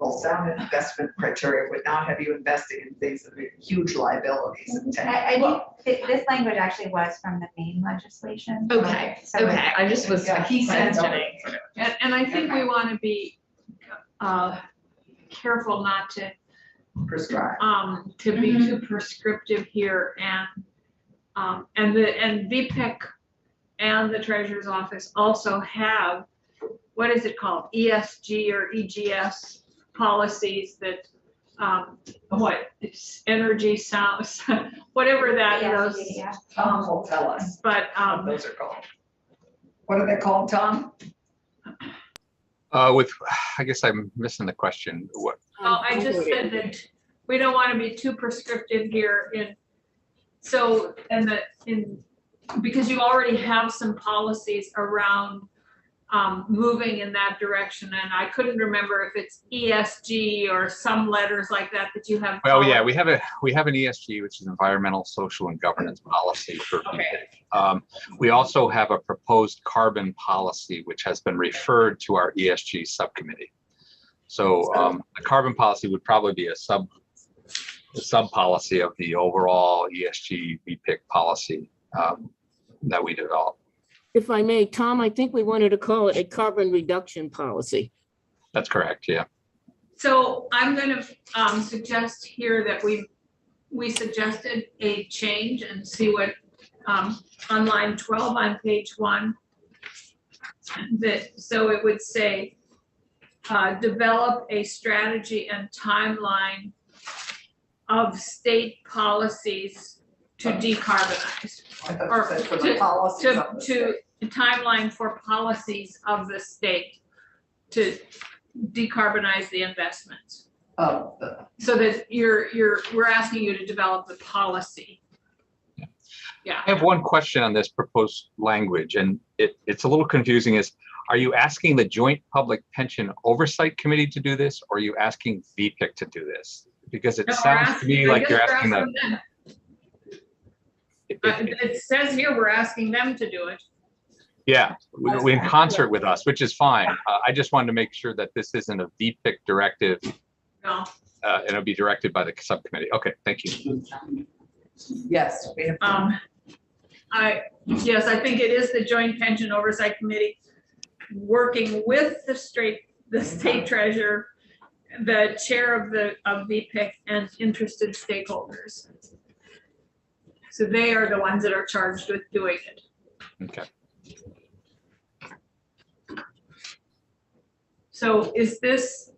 Well, sound investment criteria would not have you investing in things that are huge liabilities. And I think this language actually was from the main legislation. okay, So okay, I just was Yeah, he said questioning. And I think we want to be careful not to prescribe. to be too prescriptive here, and VPIC and the treasurer's office also have, what is it called, ESG or EGS policies that, what, it's energy, sounds, whatever that Yes, those, yeah. Tom will tell us but, what those are called. What are they called, Tom? I guess I'm missing the question. What? well, I just said that we don't want to be too prescriptive here because you already have some policies around moving in that direction, and I couldn't remember if it's ESG or some letters like that you have. Well, yeah, we have an ESG, which is environmental, social, and governance policy for VPIC. We also have a proposed carbon policy, which has been referred to our ESG subcommittee. So the carbon policy would probably be a sub policy of the overall ESG VPIC policy that we developed. If I may, Tom, I think we wanted to call it a carbon reduction policy. That's correct, yeah. So I'm going to suggest here that we suggested a change and see what on line 12 on page 1, so it would say develop a strategy and timeline of state policies to decarbonize. Or For the policies of the to state. timeline for policies of the state to decarbonize the investments. Of the, So that we're asking you to develop the policy. Yeah. I have one question on this proposed language, and it's a little confusing. Are you asking the Joint Public Pension Oversight Committee to do this, or are you asking VPIC to do this? Because it No, sounds to me like you're asking them. the. It says here, we're asking them to do it. Yeah, we in concert with us, which is fine. I just wanted to make sure that this isn't a VPIC directive, No. and it'll be directed by the subcommittee. Okay, thank you. yes, we have. Yes, I think it is the Joint Pension Oversight Committee working with the state treasurer, the chair of VPIC, and interested stakeholders. So they are the ones that are charged with doing it. Okay. So is this,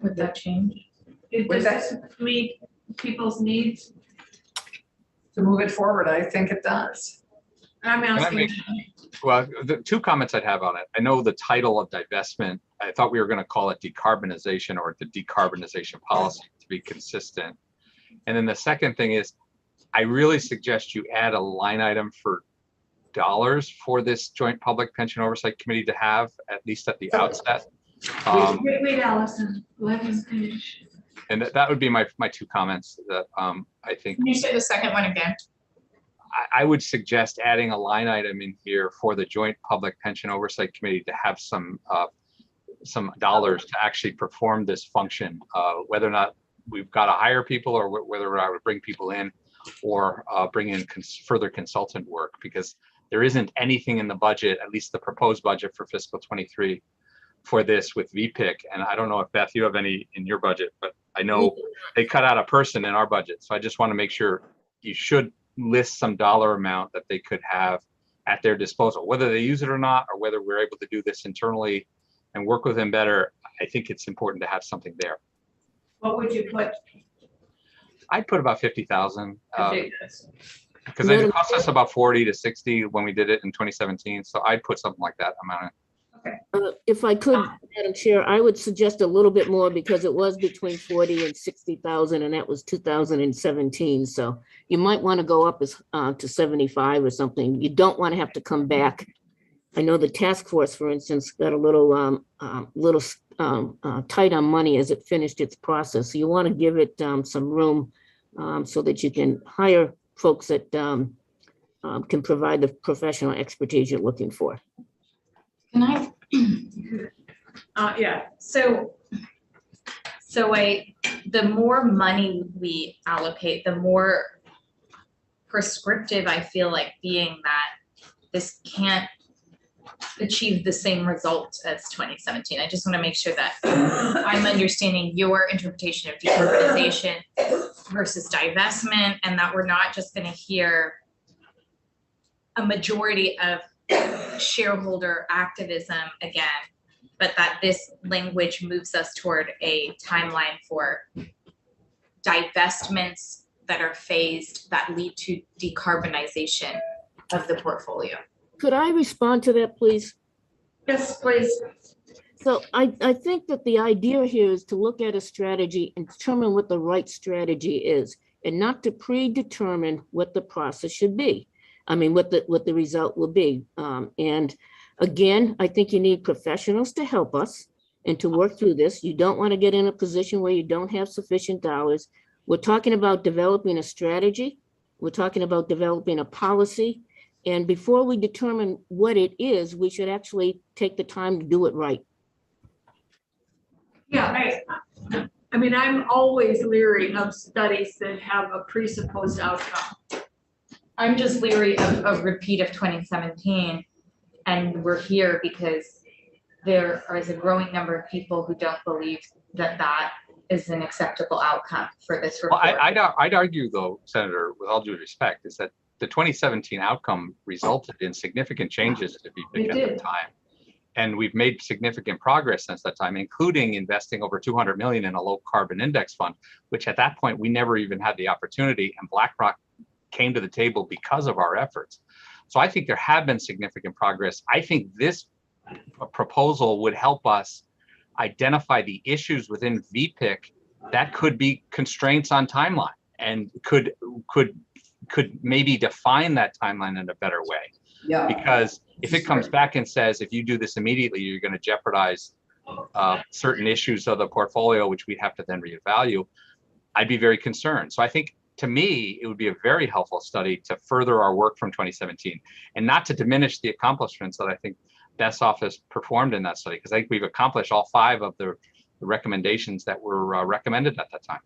Would that change? Would does this meet people's needs? To move it forward, I think it does. I'm asking. Well, the two comments I'd have on it. I know the title of divestment, I thought we were going to call it decarbonization or the decarbonization policy to be consistent. And then the second thing is, I really suggest you add a line item for dollars for this Joint Public Pension Oversight Committee to have, at least at the outset. Wait, Allison, let him finish. And that would be my two comments that I think. Can you say the second one again? I would suggest adding a line item in here for the Joint Public Pension Oversight Committee to have some dollars to actually perform this function, whether or not we've got to hire people or whether I would bring people in or bring in further consultant work, because there isn't anything in the budget, at least the proposed budget for fiscal 23 for this with VPIC. And I don't know if Beth, you have any in your budget, but I know they cut out a person in our budget. So I just want to make sure you should list some dollar amount that they could have at their disposal, whether they use it or not, or whether we're able to do this internally and work with them better. I think it's important to have something there. What would you put? I'd put about 50,000 Ridiculous. because it cost us about 40 to 60 when we did it in 2017. So I'd put something like that amount in. If I could, Madam Chair, I would suggest a little bit more because it was between 40 and 60,000, and that was 2017. So you might want to go up to 75 or something. You don't want to have to come back. I know the task force, for instance, got a little tight on money as it finished its process. So you want to give it some room so that you can hire folks that can provide the professional expertise you're looking for. Can I? Yeah, So the more money we allocate, the more prescriptive I feel like being that this can't achieve the same results as 2017. I just want to make sure that I'm understanding your interpretation of decarbonization versus divestment, and that we're not just going to hear a majority of shareholder activism again, but that this language moves us toward a timeline for divestments that are phased that lead to decarbonization of the portfolio. Could I respond to that, please? yes, please. So I think that the idea here is to look at a strategy and determine what the right strategy is, and not to predetermine what the process should be. I mean, what the result will be. And again, I think you need professionals to help us and to work through this. You don't want to get in a position where you don't have sufficient dollars. We're talking about developing a strategy. We're talking about developing a policy. And before we determine what it is, we should actually take the time to do it right. Yeah, I mean, I'm always leery of studies that have a presupposed outcome. I'm just leery of a repeat of 2017. And we're here because there is a growing number of people who don't believe that that is an acceptable outcome for this report. Well, I'd argue, though, Senator, with all due respect, is that the 2017 outcome resulted in significant changes to VPIC at the time. And we've made significant progress since that time, including investing over 200 million in a low carbon index fund, which at that point we never even had the opportunity, and BlackRock came to the table because of our efforts. So I think there have been significant progress. I think this proposal would help us identify the issues within VPIC that could be constraints on timeline, and could maybe define that timeline in a better way. Yeah. Because if it comes back and says, if you do this immediately, you're going to jeopardize certain issues of the portfolio, which we'd have to then reevaluate, I'd be very concerned. So I think, to me, it would be a very helpful study to further our work from 2017, and not to diminish the accomplishments that I think Beth's office performed in that study, because I think we've accomplished all 5 of the recommendations that were recommended at that time.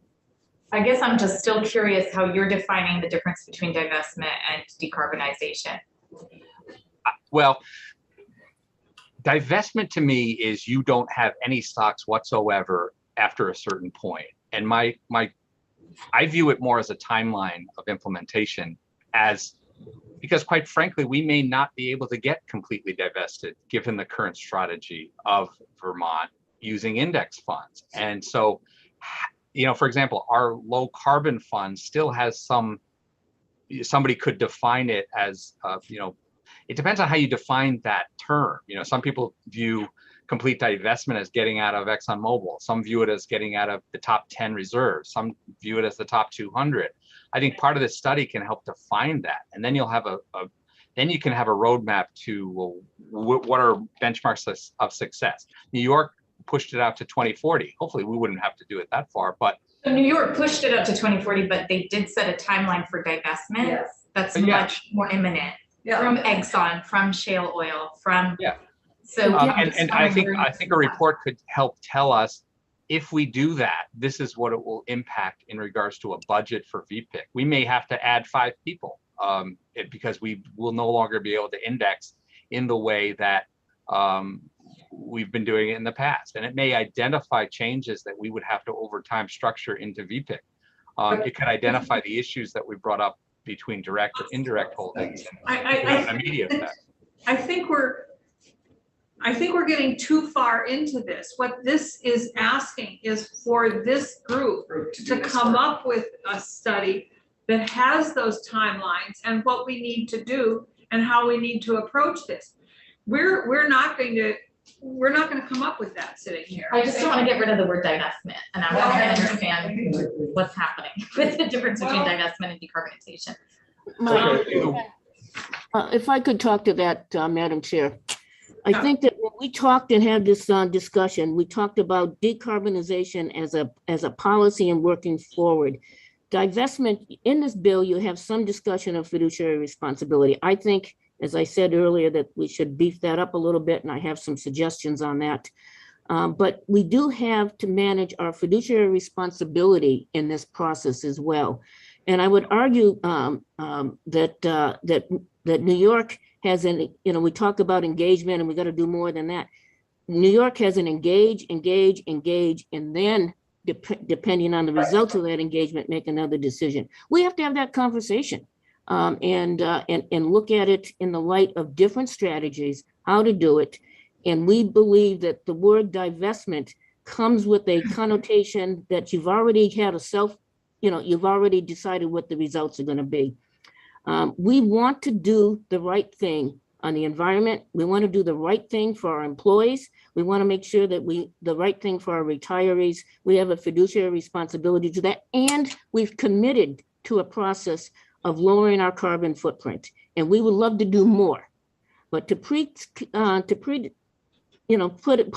I guess I'm just still curious how you're defining the difference between divestment and decarbonization. Well, divestment to me is you don't have any stocks whatsoever after a certain point. And I view it more as a timeline of implementation, because quite frankly, we may not be able to get completely divested given the current strategy of Vermont using index funds. And so, for example, our low carbon fund still has somebody could define it as, it depends on how you define that term. Some people view complete divestment as getting out of ExxonMobil. Some view it as getting out of the top 10 reserves. Some view it as the top 200. I think part of this study can help define that, and then you'll have then you can have a roadmap to what are benchmarks of success. New York pushed it out to 2040. Hopefully, we wouldn't have to do it that far, but New York pushed it up to 2040, but they did set a timeline for divestment. Yes. That's much more imminent. Yeah. From Exxon, from shale oil, from So and I think a report could help tell us, if we do that, this is what it will impact in regards to a budget for VPIC. We may have to add 5 people because we will no longer be able to index in the way that we've been doing it in the past. And it may identify changes that we would have to over time structure into VPIC. It could identify the issues that we brought up between direct or indirect holdings and immediate effect. I think we're getting too far into this. What this is asking is for this group to come up with a study that has those timelines and what we need to do and how we need to approach this. We're not going to come up with that sitting here. I just don't want to get rid of the word divestment, and I want to understand what's happening with the difference between divestment and decarbonization. If I could talk to that, Madam Chair. I think that when we talked and had this discussion. We talked about decarbonization as a policy and working forward. Divestment, in this bill, you have some discussion of fiduciary responsibility. I think, as I said earlier, that we should beef that up a little bit, and I have some suggestions on that. But we do have to manage our fiduciary responsibility in this process as well. And I would argue that New York has we talk about engagement and we got to do more than that. New York has an engage, and then depending on the results of that engagement, make another decision. We have to have that conversation and look at it in the light of different strategies, how to do it. And we believe that the word divestment comes with a connotation that you've already had you've already decided what the results are going to be. We want to do the right thing on the environment. We want to do the right thing for our employees. We want to make sure that the right thing for our retirees. We have a fiduciary responsibility to that. And we've committed to a process of lowering our carbon footprint. And we would love to do more. But to put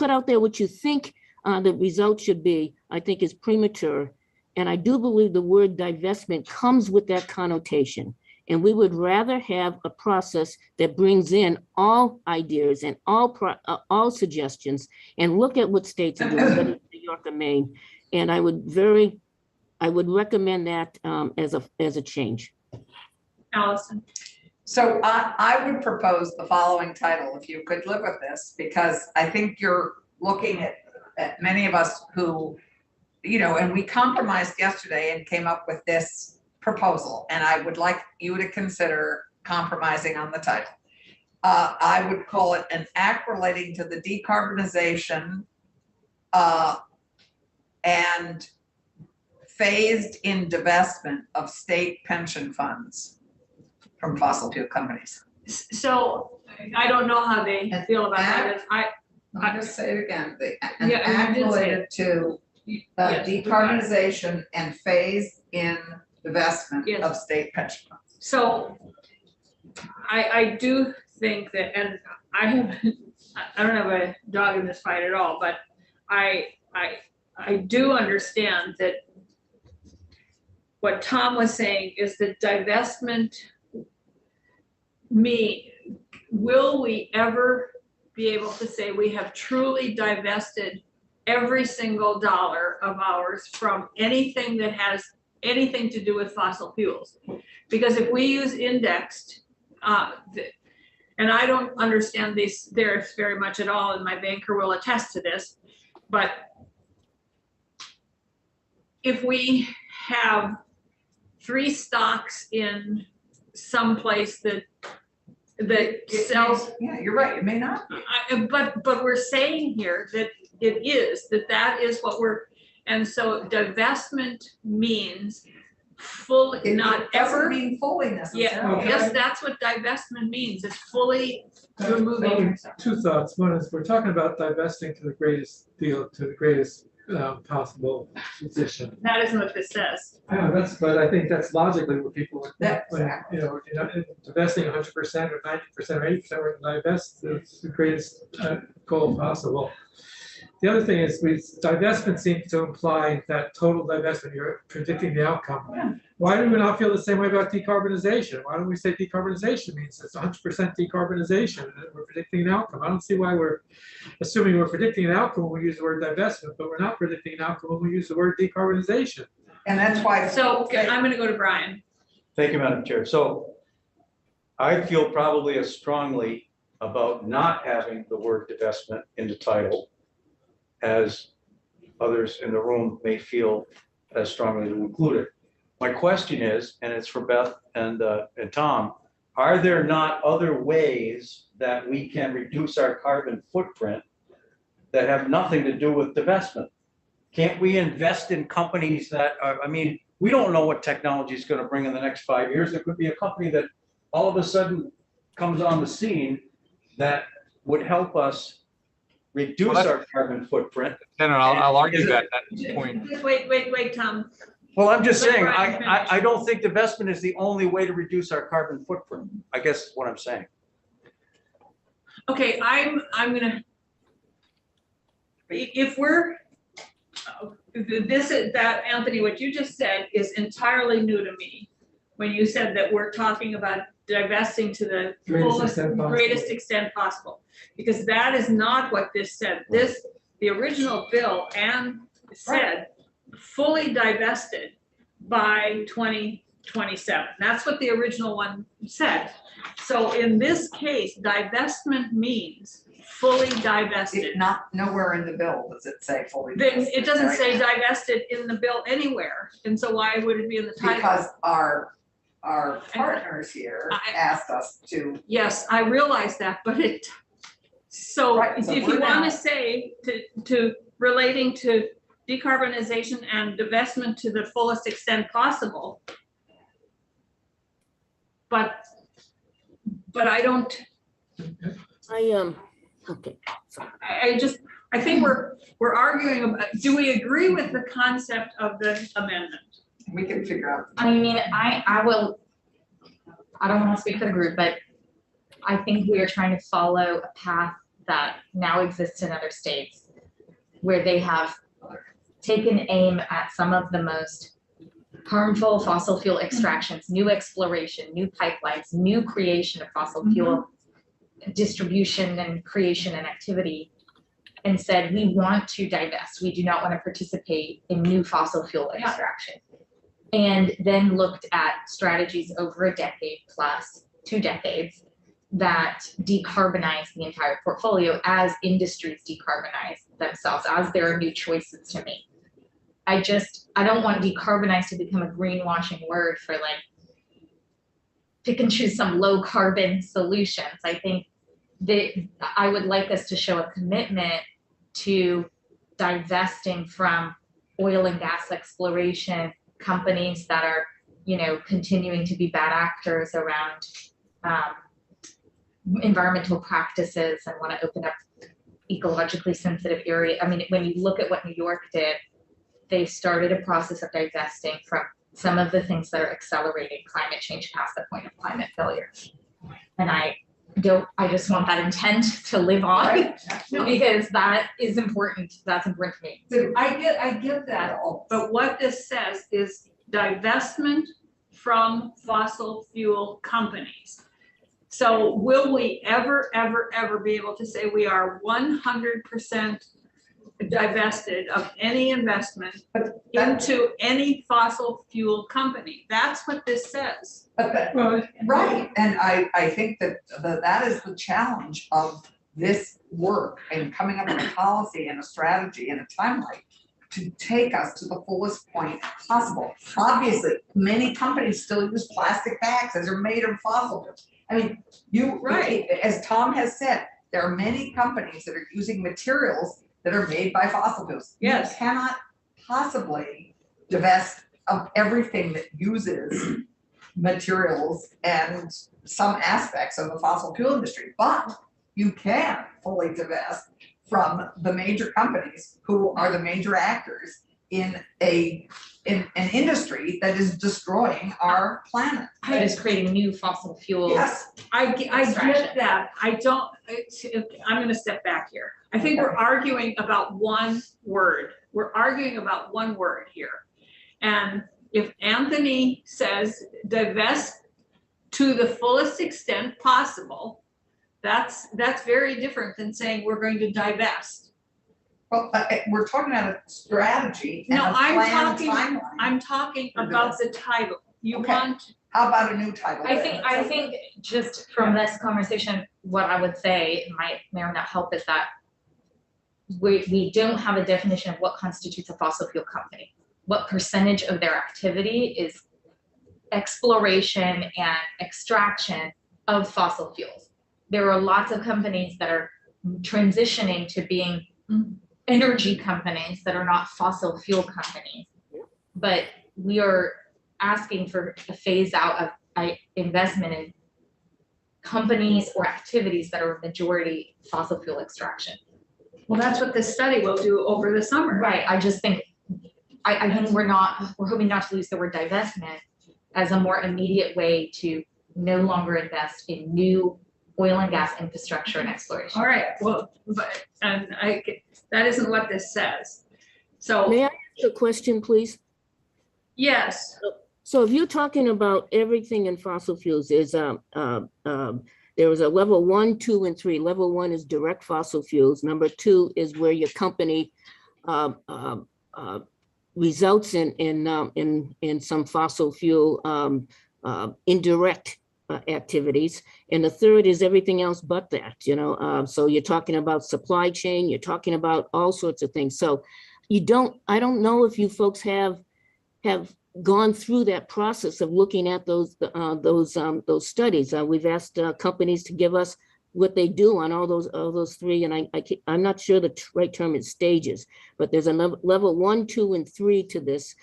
out there what you think the results should be, I think is premature. And I do believe the word divestment comes with that connotation. And we would rather have a process that brings in all ideas and all suggestions and look at what states are doing, whether it's New York or Maine. And I would recommend that as a change. Allison. So I would propose the following title, if you could live with this, because I think you're looking at many of us who, and we compromised yesterday and came up with this proposal, and I would like you to consider compromising on the title. I would call it an act relating to the decarbonization and phased in divestment of state pension funds from fossil fuel companies. So I don't know how they feel about that. I'll just say it again, Yeah, you act did say related to Yes, decarbonization and phase in divestment Yes. of state pension funds. So I do think that, and I don't have a dog in this fight at all, but I do understand that what Tom was saying is that divestment will we ever be able to say we have truly divested every single dollar of ours from anything that has anything to do with fossil fuels? Because if we use indexed, and I don't understand these tariffs very much at all, and my banker will attest to this, but if we have 3 stocks in some place that sells. Yeah, you're right, it may not. But we're saying here that that is what and so divestment means fully, not ever. Doesn't mean fully necessarily. Yeah, yes, that's what divestment means. It's fully removing. Two thoughts. One is we're talking about divesting to the greatest possible position. That isn't what this says. Yeah, but I think that's logically what people would think. Exactly. Divesting 100% or 90% or 80%, we're going to divest is the greatest goal possible. The other thing is divestment seems to imply that total divestment, you're predicting the outcome. Yeah. Why do we not feel the same way about decarbonization? Why don't we say decarbonization means it's 100% decarbonization and we're predicting an outcome? I don't see why we're assuming we're predicting an outcome when we use the word divestment, but we're not predicting an outcome when we use the word decarbonization. And that's why. So I'm going to go to Brian. Thank you, Madam Chair. So I feel probably as strongly about not having the word divestment in the title as others in the room may feel as strongly to include it. My question is, and it's for Beth and Tom, are there not other ways that we can reduce our carbon footprint that have nothing to do with divestment? Can't we invest in companies that are, we don't know what technology is going to bring in the next 5 years. There could be a company that all of a sudden comes on the scene that would help us reduce our carbon footprint. No, I'll argue that point. Just wait, Tom. Well, I'm just saying, I don't think divestment is the only way to reduce our carbon footprint. I guess what I'm saying. Okay, I'm gonna if we're, that, Anthony, what you just said is entirely new to me. When you said that we're talking about divesting to the greatest extent possible. Because that is not what this said. The original bill and said fully divested by 2027. That's what the original one said. So in this case, divestment means fully divested. Not nowhere in the bill does it say fully Then divested, it doesn't right? say divested in the bill anywhere. And so why would it be in the title? Because our partners here asked us to. Yes, I realize that, but so Right, so if we're you want now- to say to relating to decarbonization and divestment to the fullest extent possible. But I don't, Okay. I think we're arguing about, do we agree with the concept of the amendment? We can figure out. I mean, I don't want to speak for the group, but I think we are trying to follow a path that now exists in other states where they have taken aim at some of the most harmful fossil fuel extractions, new exploration, new pipelines, new creation of fossil fuel distribution and creation and activity, and said, we want to divest. We do not want to participate in new fossil fuel extraction. And then looked at strategies over a decade plus, 2 decades, that decarbonize the entire portfolio as industries decarbonize themselves, as there are new choices to make. I don't want decarbonize to become a greenwashing word for like pick and choose some low carbon solutions. I think that I would like us to show a commitment to divesting from oil and gas exploration companies that are, continuing to be bad actors around environmental practices and want to open up ecologically sensitive area. I mean, when you look at what New York did, they started a process of divesting from some of the things that are accelerating climate change past the point of climate failure. And I just want that intent to live on, Right. because that is important. That's important to me. So I get that, but what this says is divestment from fossil fuel companies. So will we ever be able to say we are 100% divested of any investment into any fossil fuel company? That's what this says. Right, and I think that is the challenge of this work and coming up with a policy and a strategy and a timeline to take us to the fullest point possible. Obviously, many companies still use plastic bags as they're made of fossil fuels. I mean, as Tom has said, there are many companies that are using materials that are made by fossil fuels. Yes. You cannot possibly divest of everything that uses materials and some aspects of the fossil fuel industry, but you can fully divest from the major companies who are the major actors in an industry that is destroying our planet. That is creating new fossil fuel. Yes, I get that. I'm going to step back here. I think we're arguing about one word. We're arguing about one word here. And if Anthony says divest to the fullest extent possible, that's very different than saying we're going to divest. well, we're talking about a strategy and No, a plan timeline. I'm talking about the title. You Okay. want, How about a new title? I think just from this conversation, what I would say may or not help is that we don't have a definition of what constitutes a fossil fuel company. What percentage of their activity is exploration and extraction of fossil fuels. There are lots of companies that are transitioning to being energy companies that are not fossil fuel companies. But we are asking for a phase out of investment in companies or activities that are majority fossil fuel extraction. well, that's what this study will do over the summer. Right, I just think, I think we're hoping not to lose the word divestment as a more immediate way to no longer invest in new oil and gas infrastructure and exploration. All right, well, but, and that isn't what this says. So, May I ask a question, please? yes, So if you're talking about everything in fossil fuels, there is a level 1, 2, and 3. Level 1 is direct fossil fuels. Number 2 is where your company results in some fossil fuel indirect activities. And the third is everything else but that, so you're talking about supply chain, you're talking about all sorts of things. So I don't know if you folks have gone through that process of looking at those studies. We've asked companies to give us what they do on all those three, and I'm not sure the right term is stages, but there's a level 1, 2, and 3 to this.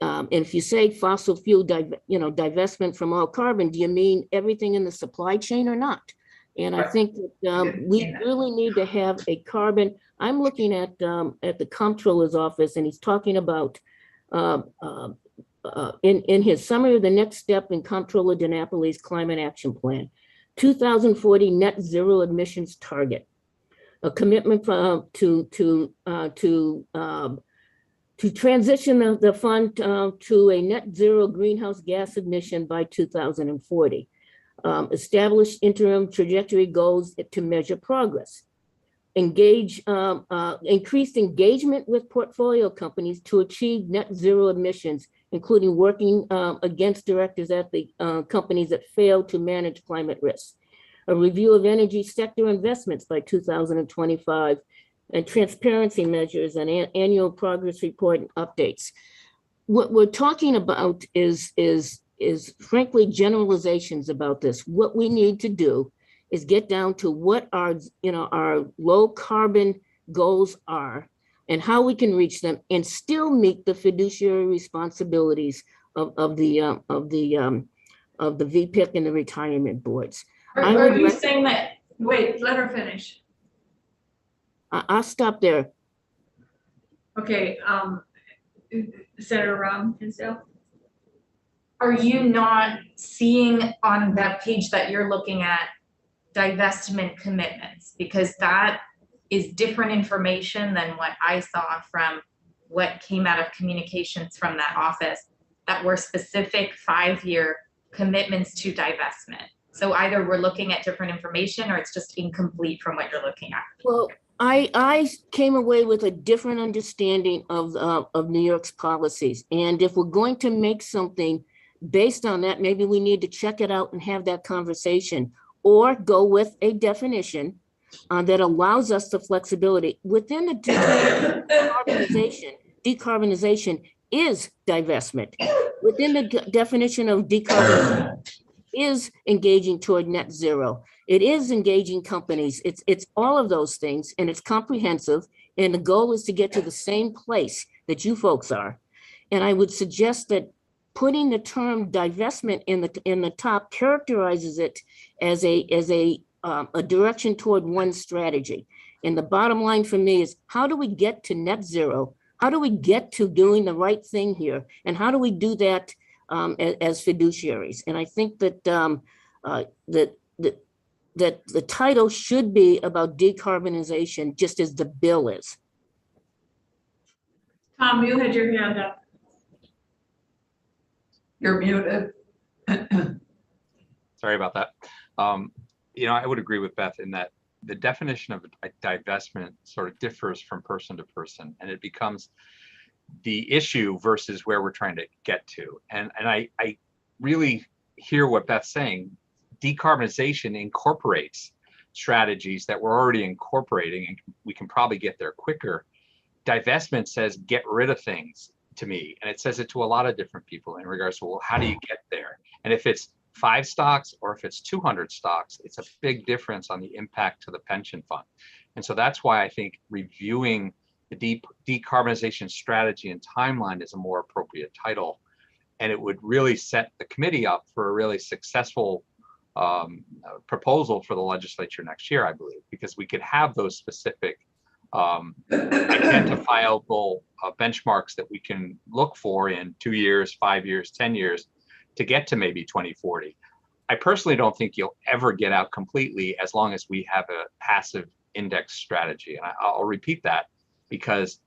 And if you say fossil fuel, divestment from all carbon, do you mean everything in the supply chain or not? And I think that we really need to have a carbon. I'm looking at the comptroller's office, and he's talking about in his summary of the next step in Comptroller DiNapoli's climate action plan, 2040 net zero emissions target, a commitment to transition the fund to a net zero greenhouse gas emission by 2040. Establish interim trajectory goals to measure progress. Increased engagement with portfolio companies to achieve net zero emissions, including working against directors at the companies that fail to manage climate risks. A review of energy sector investments by 2025, and transparency measures and annual progress report and updates. What we're talking about is frankly generalizations about this. What we need to do is get down to what our low carbon goals are and how we can reach them and still meet the fiduciary responsibilities of the VPIC and the retirement boards. are you saying that, wait, let her finish. I'll stop there. Okay, Senator Hinsdale? Are you not seeing on that page that you're looking at divestment commitments? Because that is different information than what I saw from what came out of communications from that office that were specific 5-year commitments to divestment. So either we're looking at different information or it's just incomplete from what you're looking at. Well, I came away with a different understanding of New York's policies. And if we're going to make something based on that, maybe we need to check it out and have that conversation, or go with a definition that allows us the flexibility within the decarbonization is divestment. Within the definition of decarbonization is engaging toward net zero. It is engaging companies. It's all of those things, and it's comprehensive. And the goal is to get to the same place that you folks are. And I would suggest that putting the term divestment in the top characterizes it as a direction toward one strategy. And the bottom line for me is, how do we get to net zero? How do we get to doing the right thing here? And how do we do that as fiduciaries? And I think that that the title should be about decarbonization, just as the bill is. Tom, you had your hand up. You're muted. Sorry about that. I would agree with Beth in that the definition of a divestment sort of differs from person to person, and it becomes the issue versus where we're trying to get to. And I really hear what Beth's saying. Decarbonization incorporates strategies that we're already incorporating, and we can probably get there quicker. Divestment says get rid of things, to me, and it says it to a lot of different people in regards to, well, how do you get there? And if it's 5 stocks or if it's 200 stocks, it's a big difference on the impact to the pension fund. And so that's why I think reviewing the decarbonization strategy and timeline is a more appropriate title. And it would really set the committee up for a really successful proposal for the legislature next year, I believe, because we could have those specific identifiable benchmarks that we can look for in 2 years, 5 years, 10 years to get to maybe 2040. I personally don't think you'll ever get out completely as long as we have a passive index strategy. And I'll repeat that because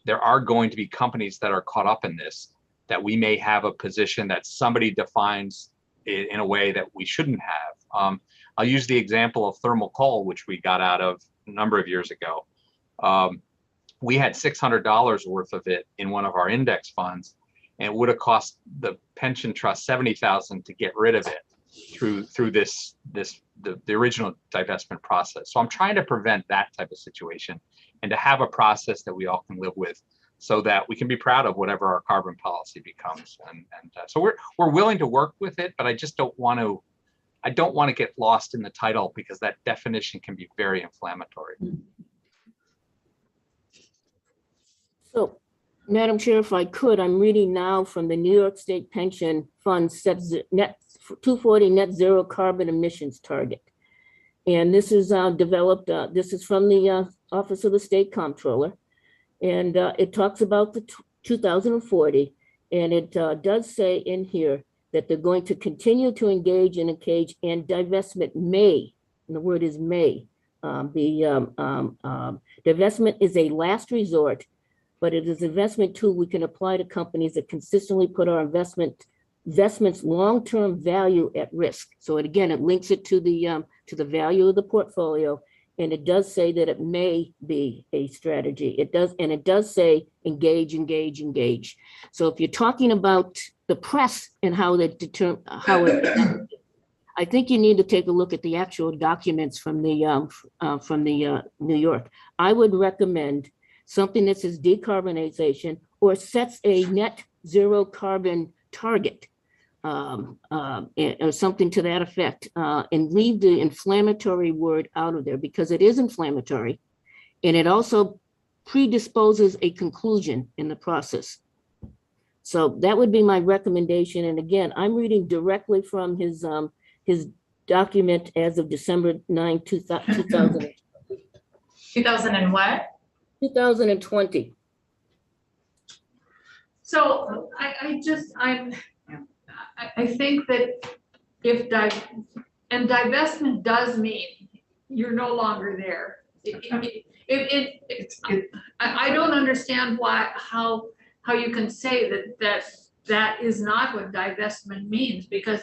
there are going to be companies that are caught up in this, that we may have a position that somebody defines in a way that we shouldn't have. I'll use the example of thermal coal, which we got out of a number of years ago. We had $600 worth of it in one of our index funds, and it would have cost the pension trust $70,000 to get rid of it through the original divestment process. So I'm trying to prevent that type of situation and to have a process that we all can live with, so that we can be proud of whatever our carbon policy becomes. So we're willing to work with it, but I just don't want to. I don't want to get lost in the title because that definition can be very inflammatory. So, Madam Chair, if I could, I'm reading now from the New York State Pension Fund sets net 240 net zero carbon emissions target. And this is developed, this is from the Office of the State Comptroller. And it talks about the 2040. And it does say in here that they're going to continue to engage and divestment may, and the word is may, divestment is a last resort, but it is an investment tool we can apply to companies that consistently put our investments long-term value at risk. So it links it to the value of the portfolio, and it does say that it may be a strategy. It does say engage. So if you're talking about the press and how they determine I think you need to take a look at the actual documents from the New York. I would recommend something that says decarbonization or sets a net zero carbon target, or something to that effect, and leave the inflammatory word out of there, because it is inflammatory, and it also predisposes a conclusion in the process. So that would be my recommendation. And again, I'm reading directly from his document as of December 9, 2000. 2000 and what? 2020. So I think that if divestment does mean you're no longer there. I don't understand how you can say that is not what divestment means, because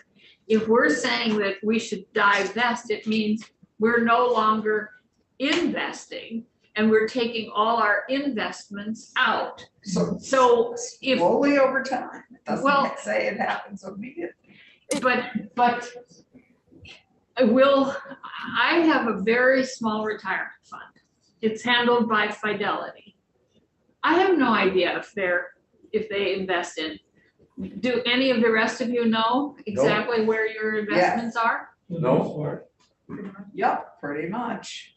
if we're saying that we should divest, it means we're no longer investing and we're taking all our investments out. So if Slowly over time, it doesn't say it happens immediately. But I have a very small retirement fund. It's handled by Fidelity. I have no idea if they invest in. Do any of the rest of you know exactly where your investments are? No. Yep, pretty much.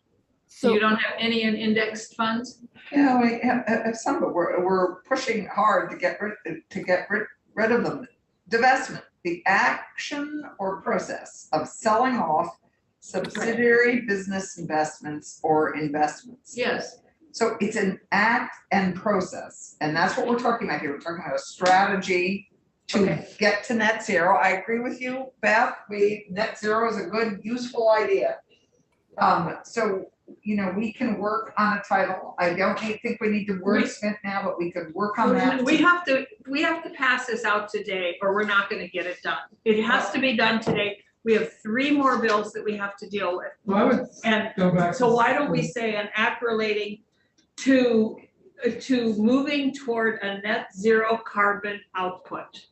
So you don't have any in indexed funds? Yeah, we have some, but we're pushing hard to get rid of them. Divestment, the action or process of selling off subsidiary business investments or investments. Yes. So it's an act and process, and that's what we're talking about here. We're talking about a strategy to get to net zero. I agree with you, Beth. Net zero is a good, useful idea. So we can work on a title. I don't think we need to wordsmith now, but we could work on that. We have to pass this out today, or we're not going to get it done. It has to be done today. We have 3 more bills that we have to deal with. Well, I would go back. So why don't we say an act relating to moving toward a net zero carbon output?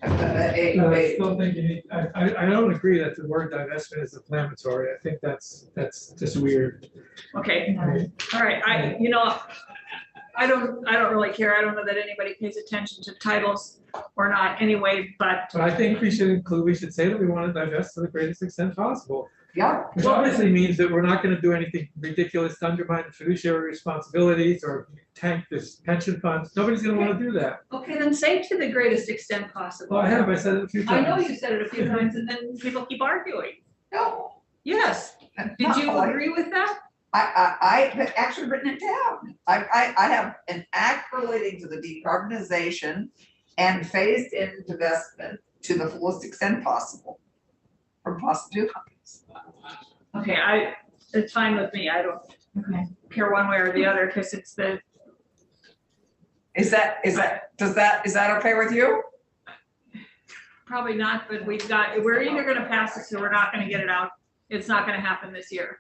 I still think you need, I don't agree that the word divestment is inflammatory. I think that's just weird. Okay, all right, I don't really care. I don't know that anybody pays attention to titles or not anyway, but I think we should say that we want to divest to the greatest extent possible. Yeah. Which obviously means that we're not going to do anything ridiculous to undermine the fiduciary responsibilities or tank this pension funds. Nobody's going to want to do that. okay, then say to the greatest extent possible. Well, I said it a few I times. know you said it a few times, and then people keep arguing. No. Yes, did you agree with that? I've actually written it down. I have an act relating to the decarbonization and phased in divestment to the fullest extent possible from fossil fuel companies. Okay, it's fine with me. I don't care one way or the other because it's the, Is that okay with you? probably not, but we're either gonna pass this or we're not gonna get it out. It's not gonna happen this year.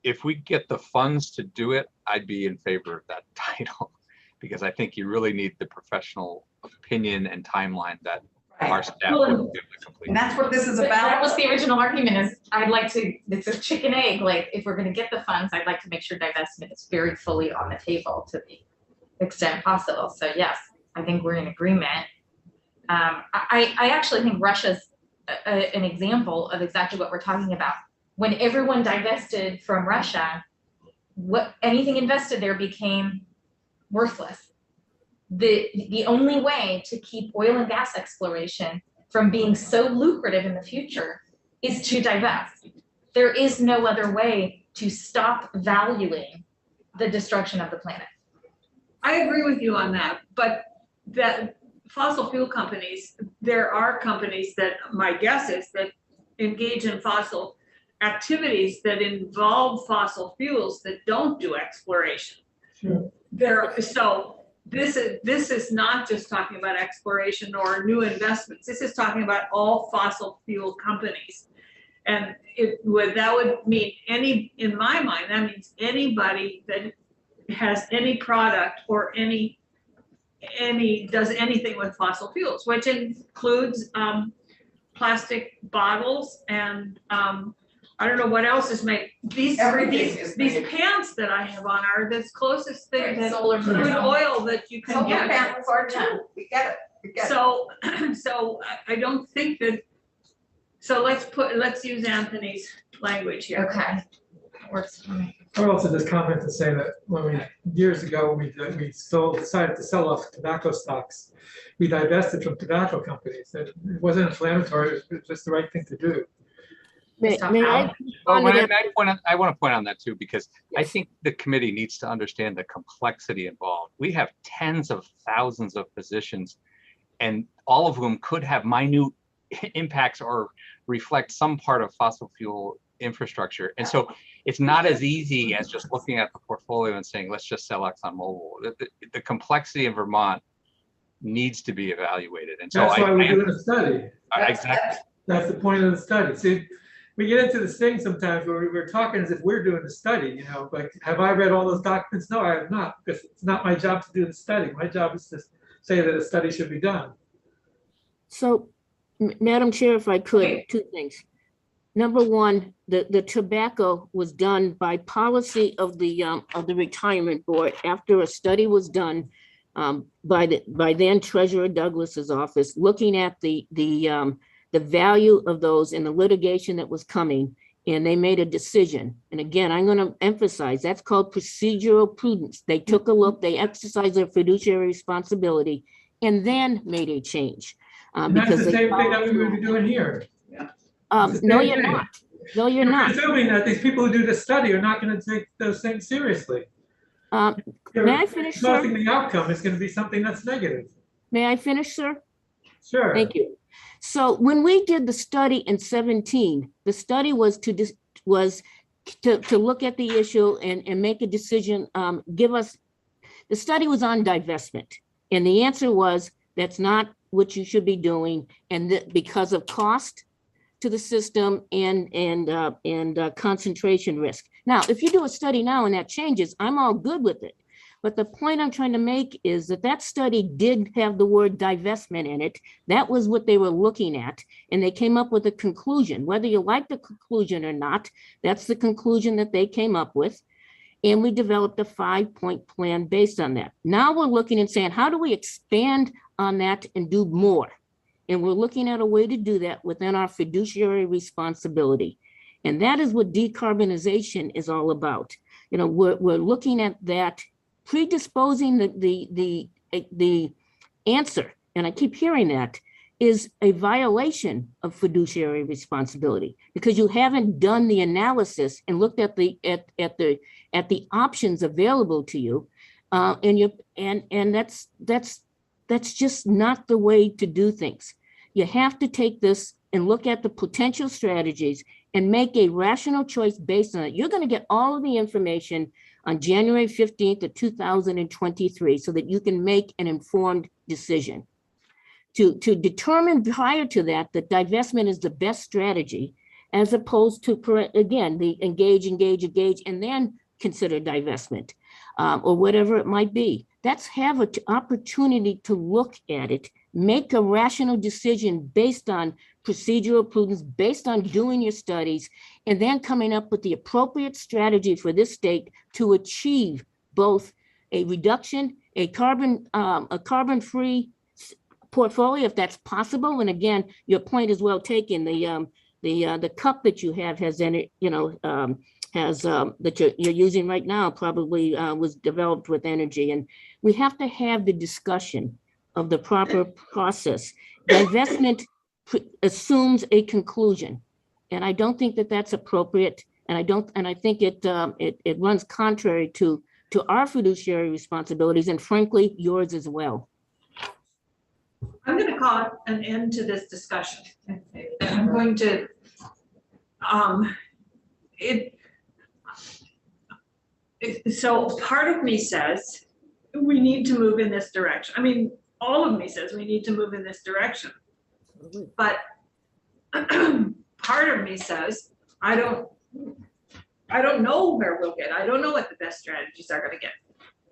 If we get the funds to do it, I'd be in favor of that title, because I think you really need the professional opinion and timeline that our staff would be able to complete. And that's what this is That about. was the original argument is I'd like to, it's a chicken egg, like if we're gonna get the funds, I'd like to make sure divestment is very fully on the table to the extent possible. So yes, I think we're in agreement. I actually think Russia's an example of exactly what we're talking about. When everyone divested from Russia, anything invested there became worthless. The only way to keep oil and gas exploration from being so lucrative in the future is to divest. There is no other way to stop valuing the destruction of the planet. I agree with you on that, but that fossil fuel companies, there are companies that my guess is that engage in fossil activities that involve fossil fuels that don't do exploration. Sure. So this is not just talking about exploration or new investments. This is talking about all fossil fuel companies. And that would mean in my mind, that means anybody that has any product or does anything with fossil fuels, which includes plastic bottles and I don't know what else is made. These pants that I have on are the closest thing to crude oil that you can get. Panels are too. We get it. So I don't think that. So let's use Anthony's language here. Okay, works for me. I would also just comment to say that years ago, we decided to sell off tobacco stocks. We divested from tobacco companies. It wasn't inflammatory, it was just the right thing to do. May I? Well, I want to point on that too, because I think the committee needs to understand the complexity involved. We have tens of thousands of positions, and all of whom could have minute impacts or reflect some part of fossil fuel infrastructure. And so it's not as easy as just looking at the portfolio and saying, let's just sell ExxonMobil. The complexity in Vermont needs to be evaluated. And so that's why we're doing a study. Exactly. That's the point of the study. See, we get into this thing sometimes where we're talking as if we're doing the study, like, have I read all those documents? No, I have not, because it's not my job to do the study. My job is to say that a study should be done. So, Madam Chair, if I could, two things. Number one, the tobacco was done by policy of the retirement board after a study was done by then Treasurer Douglas's office, looking at the value of those in the litigation that was coming, and they made a decision. And again, I'm going to emphasize that's called procedural prudence. They took a look, they exercised their fiduciary responsibility, and then made a change. And that's the same thing that we would be doing here. No, you're not. No, you're not. Assuming that these people who do the study are not going to take those things seriously. May I finish, sir? Causing the outcome is going to be something that's negative. May I finish, sir? Sure. Thank you. So when we did the study in 2017, the study was to look at the issue and make a decision. The study was on divestment, and the answer was that's not what you should be doing, and that because of cost to the system and concentration risk. Now, if you do a study now and that changes, I'm all good with it. But the point I'm trying to make is that study did have the word divestment in it. That was what they were looking at. And they came up with a conclusion. Whether you like the conclusion or not, that's the conclusion that they came up with. And we developed a 5-point plan based on that. Now we're looking and saying, how do we expand on that and do more? And we're looking at a way to do that within our fiduciary responsibility. And that is what decarbonization is all about. We're looking at that, predisposing the answer, and I keep hearing that, is a violation of fiduciary responsibility because you haven't done the analysis and looked at the options available to you, and that's That's just not the way to do things. You have to take this and look at the potential strategies and make a rational choice based on it. You're going to get all of the information on January 15th of 2023 so that you can make an informed decision. To determine prior to that divestment is the best strategy, as opposed to, again, the engage, and then consider divestment, or whatever it might be. Let's have an opportunity to look at it, make a rational decision based on procedural prudence, based on doing your studies, and then coming up with the appropriate strategy for this state to achieve both a reduction, a carbon-free portfolio, if that's possible. And again, your point is well taken. The cup that you have has that you're using right now probably was developed with energy, and we have to have the discussion of the proper process. Divestment assumes a conclusion, and I don't think that that's appropriate. And I think it runs contrary to our fiduciary responsibilities, and frankly, yours as well. I'm going to call an end to this discussion. I'm going to, so part of me says we need to move in this direction. I mean, all of me says we need to move in this direction. But part of me says, I don't know where we'll get. I don't know what the best strategies are going to get.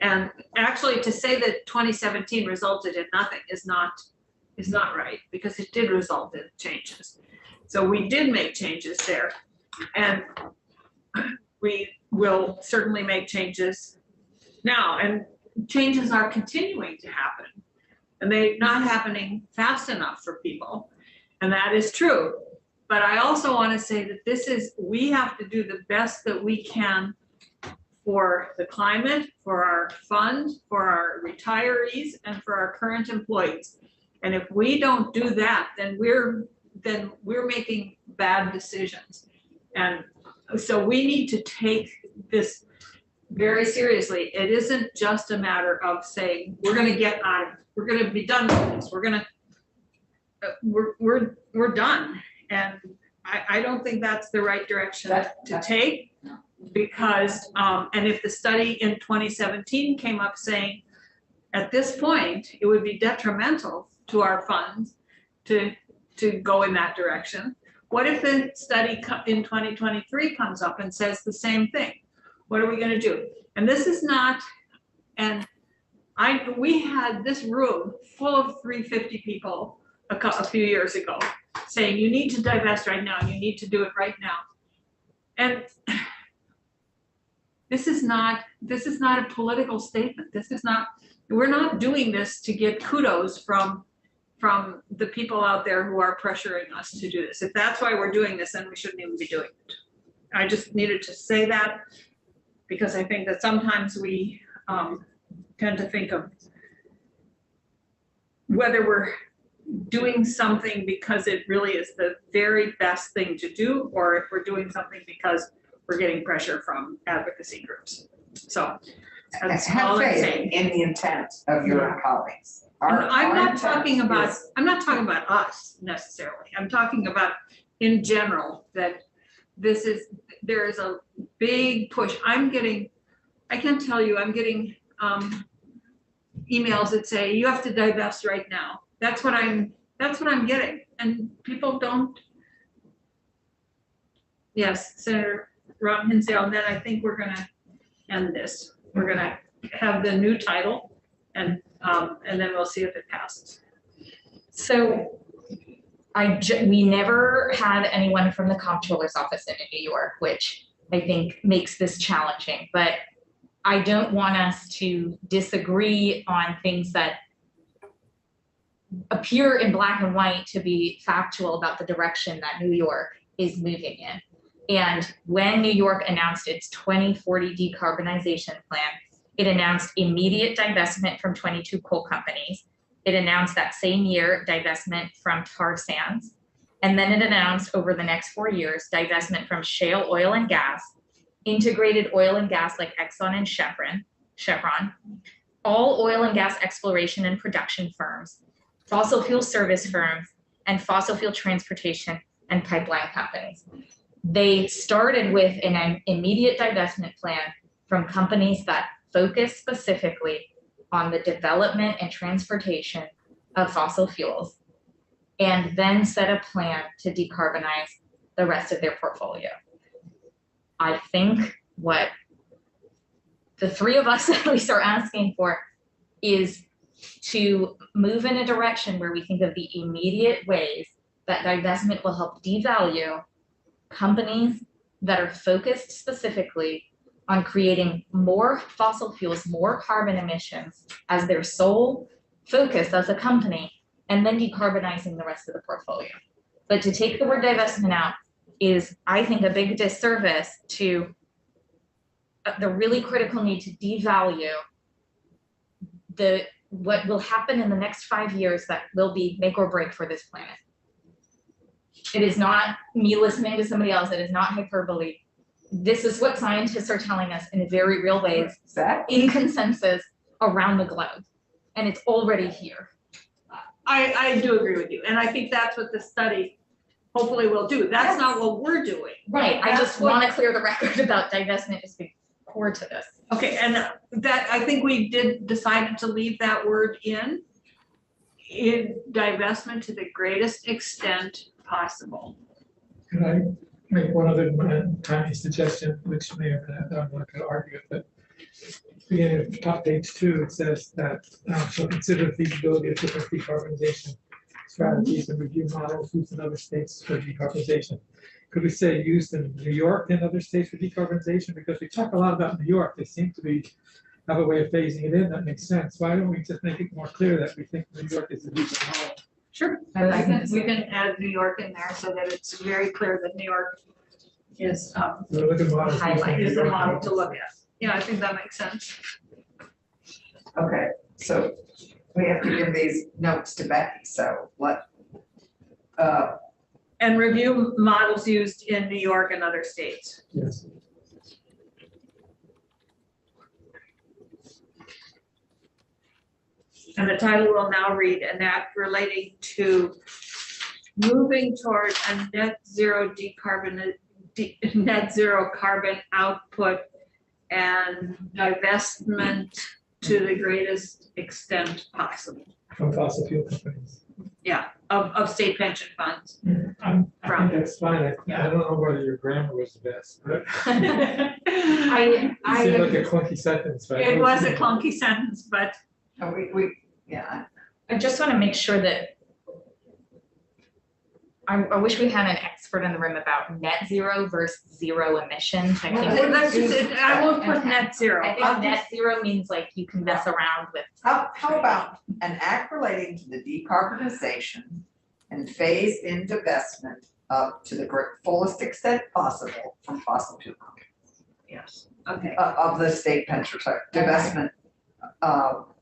And actually, to say that 2017 resulted in nothing is not right, because it did result in changes. So we did make changes there, and we will certainly make changes now. And changes are continuing to happen, and they're not happening fast enough for people, and that is true. But I also want to say that we have to do the best that we can for the climate, for our fund, for our retirees, and for our current employees. And if we don't do that, then we're making bad decisions. And so we need to take this very seriously. It isn't just a matter of saying we're going to get out of it. We're going to be done with this. We're done. And I don't think that's the right direction to take. Because, and if the study in 2017 came up saying, at this point, it would be detrimental to our funds to go in that direction. What if the study in 2023 comes up and says the same thing? What are we going to do? And this is not, and we had this room full of 350 people a few years ago saying, you need to divest right now, you need to do it right now. And this is not a political statement. We're not doing this to get kudos from the people out there who are pressuring us to do this. If that's why we're doing this, then we shouldn't even be doing it. I just needed to say that, because I think that sometimes we tend to think of whether we're doing something because it really is the very best thing to do, or if we're doing something because we're getting pressure from advocacy groups. So that's all I'm saying. In the intent of your colleagues. I'm not talking about us necessarily. I'm talking about in general that there is a big push. I can't tell you, I'm getting emails that say you have to divest right now. That's what I'm getting, and people don't. Yes, Senator Ron Hinsdale, and then I think we're gonna end this. We're gonna have the new title, and then we'll see if it passes. So we never had anyone from the comptroller's office in New York, which I think makes this challenging, but I don't want us to disagree on things that appear in black and white to be factual about the direction that New York is moving in. And when New York announced its 2040 decarbonization plan, it announced immediate divestment from 22 coal companies. It announced that same year divestment from tar sands. And then it announced over the next 4 years divestment from shale oil and gas, integrated oil and gas like Exxon and Chevron, all oil and gas exploration and production firms, fossil fuel service firms, and fossil fuel transportation and pipeline companies. They started with an immediate divestment plan from companies that focus specifically on the development and transportation of fossil fuels, and then set a plan to decarbonize the rest of their portfolio. I think what the three of us at least are asking for is to move in a direction where we think of the immediate ways that divestment will help devalue companies that are focused specifically on creating more fossil fuels, more carbon emissions as their sole focus as a company, and then decarbonizing the rest of the portfolio. But to take the word divestment out is, I think, a big disservice to the really critical need to devalue what will happen in the next 5 years that will be make or break for this planet. It is not me listening to somebody else. It is not hyperbole. This is what scientists are telling us in very real ways, in consensus around the globe. And it's already here. I do agree with you. And I think that's what the study hopefully will do. That's not what we're doing. Right. I just want to clear the record about divestment as being core to this. Okay, and that, I think we did decide to leave that word in divestment to the greatest extent possible. Can I make one other tiny suggestion, which may or may not, I'm not going to argue it, but beginning of top page 2, it says that shall consider the feasibility of different decarbonization strategies and review models used in other states for decarbonization. Could we say used in New York and other states for decarbonization? Because we talk a lot about New York. They seem to have a way of phasing it in that makes sense. Why don't we just make it more clear that we think New York is a decent model? Sure. We can add New York in there so that it's very clear that New York is highlighted, is the model to look at. Yeah, I think that makes sense. Okay, so we have to give these notes to Becky, so what? And review models used in New York and other states. Yes. And the title will now read, an act relating to moving toward a net zero carbon output and divestment to the greatest extent possible. From fossil fuel companies. Yeah, of state pension funds. I think that's fine. I don't know whether your grammar was the best, but it seemed like a clunky sentence. But it was a clunky sentence, but yeah. I just want to make sure that I wish we had an expert in the room about net zero versus zero emissions. I think I won't put net zero. I think net zero means like you can mess around with. How about an act relating to the decarbonization and phased in divestment up to the fullest extent possible from fossil fuel companies? Yes. Okay. Of the state pension, sorry, divestment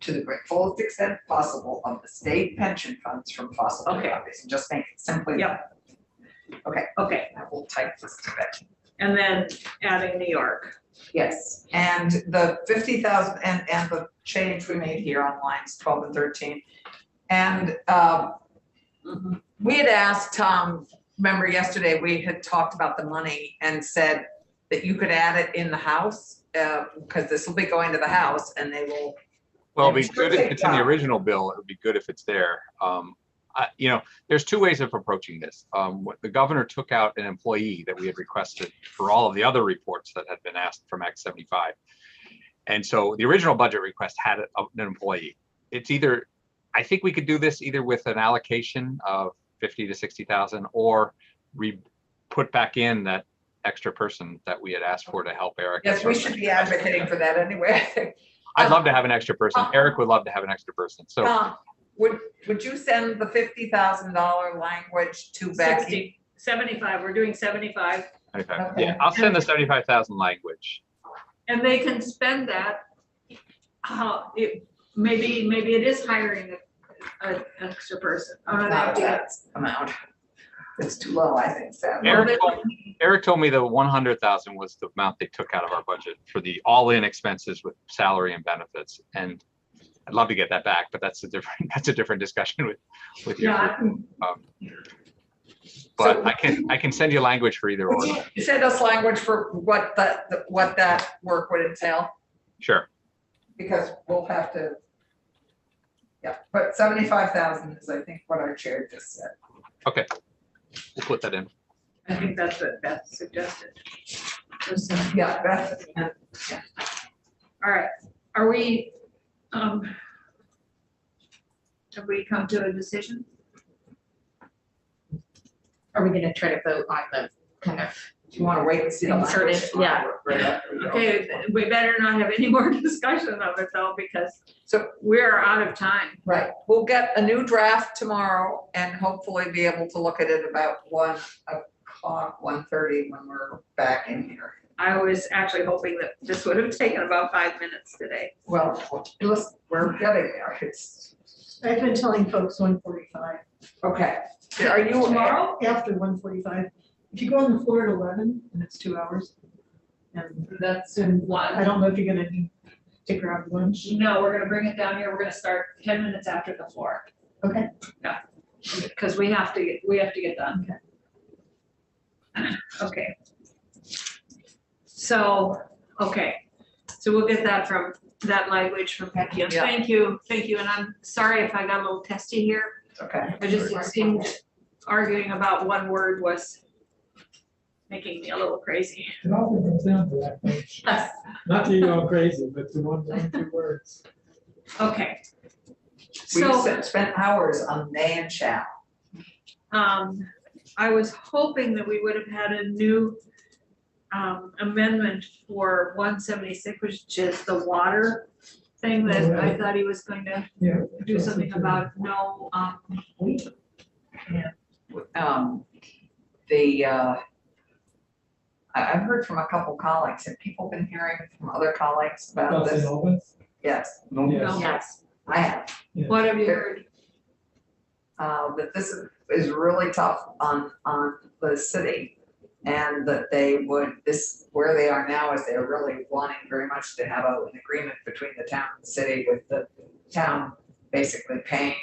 to the fullest extent possible of the state pension funds from fossil fuel companies, and just make it simply. Yep. Okay. Okay. I will type this to Becky. And then adding New York. Yes, and the 50,000 and the change we made here on lines 12 and 13. And we had asked Tom, remember yesterday, we had talked about the money and said that you could add it in the House, because this will be going to the House and they will. Well, it'd be good if it's in the original bill. It would be good if it's there. There's two ways of approaching this. The governor took out an employee that we had requested for all of the other reports that had been asked from Act 75. And so the original budget request had an employee. It's either, I think we could do this either with an allocation of 50 to 60,000 or put back in that extra person that we had asked for to help Eric. Yes, we should be advocating for that anyway. I'd love to have an extra person. Eric would love to have an extra person. So would you send the $50,000 language to Becky? 75, we're doing 75. Okay. Yeah, I'll send the 75,000 language. And they can spend that. Maybe it is hiring an extra person. Not that amount. It's too low, I think, Sam. Eric told me the 100,000 was the amount they took out of our budget for the all-in expenses with salary and benefits. And I'd love to get that back, but that's a different that's a different discussion with you. Yeah. But I can send you language for either or. Send us language for what that work would entail, Sure. because we'll have to. Yeah, but 75,000 is, I think, what our chair just said. Okay. We'll put that in. I think that's what Beth suggested. Yeah, Beth, yeah. All right, are we, have we come to a decision? Are we gonna try to vote on the kind of, Do you want to wait and see the language? Inserted, yeah. Right after we go. Okay, we better not have any more discussion of it though, because So, we're out of time. right, we'll get a new draft tomorrow and hopefully be able to look at it about 1:30 when we're back in here. I was actually hoping that this would have taken about 5 minutes today. Well, listen, we're getting there. It's, I've been telling folks 1:45. okay. Are you Tomorrow, after 1:45, if you go on the floor at 11, and it's 2 hours. And That's I one. don't know if you're gonna take her out to lunch. No, we're gonna bring it down here. We're gonna start 10 minutes after the floor. Okay. Yeah, because we have to get done. Okay. So, okay, so we'll get that language from Becky, and Yeah. thank you, and I'm sorry if I got a little testy here. okay? I just, it seemed arguing about one word was making me a little crazy. It often comes down to that, folks. Not to you all crazy, but to one, 2 words. Okay. We So, spent hours on may and shall. I was hoping that we would have had a new amendment for 176, which is the water thing that I thought he was going to Yeah. do something about. No, I've heard from a couple colleagues, have people been hearing from other colleagues about this? Yes, no. yes, I have. What have you heard? That this is really tough on the city. And that they would, where they are now is they're really wanting very much to have an agreement between the town and the city, with the town basically paying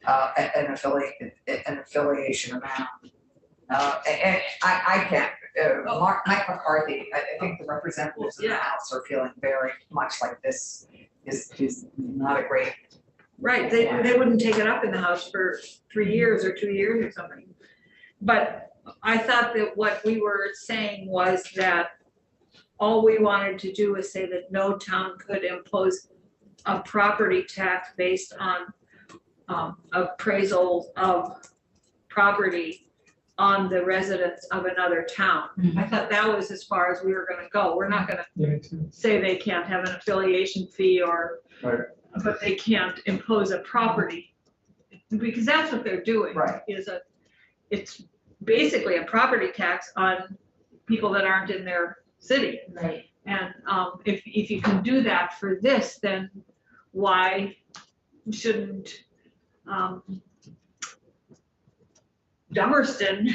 an affiliation amount. And I can't, Mike McCarthy, I think the representatives in the House are feeling very much like this is not a great. Right, they wouldn't take it up in the House for 3 years or 2 years or something. But I thought that what we were saying was that all we wanted to do was say that no town could impose a property tax based on appraisal of property on the residents of another town. I thought that was as far as we were gonna go. We're not gonna say they can't have an affiliation fee or, but they can't impose a property. Because that's what they're doing. Right. It's basically a property tax on people that aren't in their city. right. And if you can do that for this, then why shouldn't Dummerston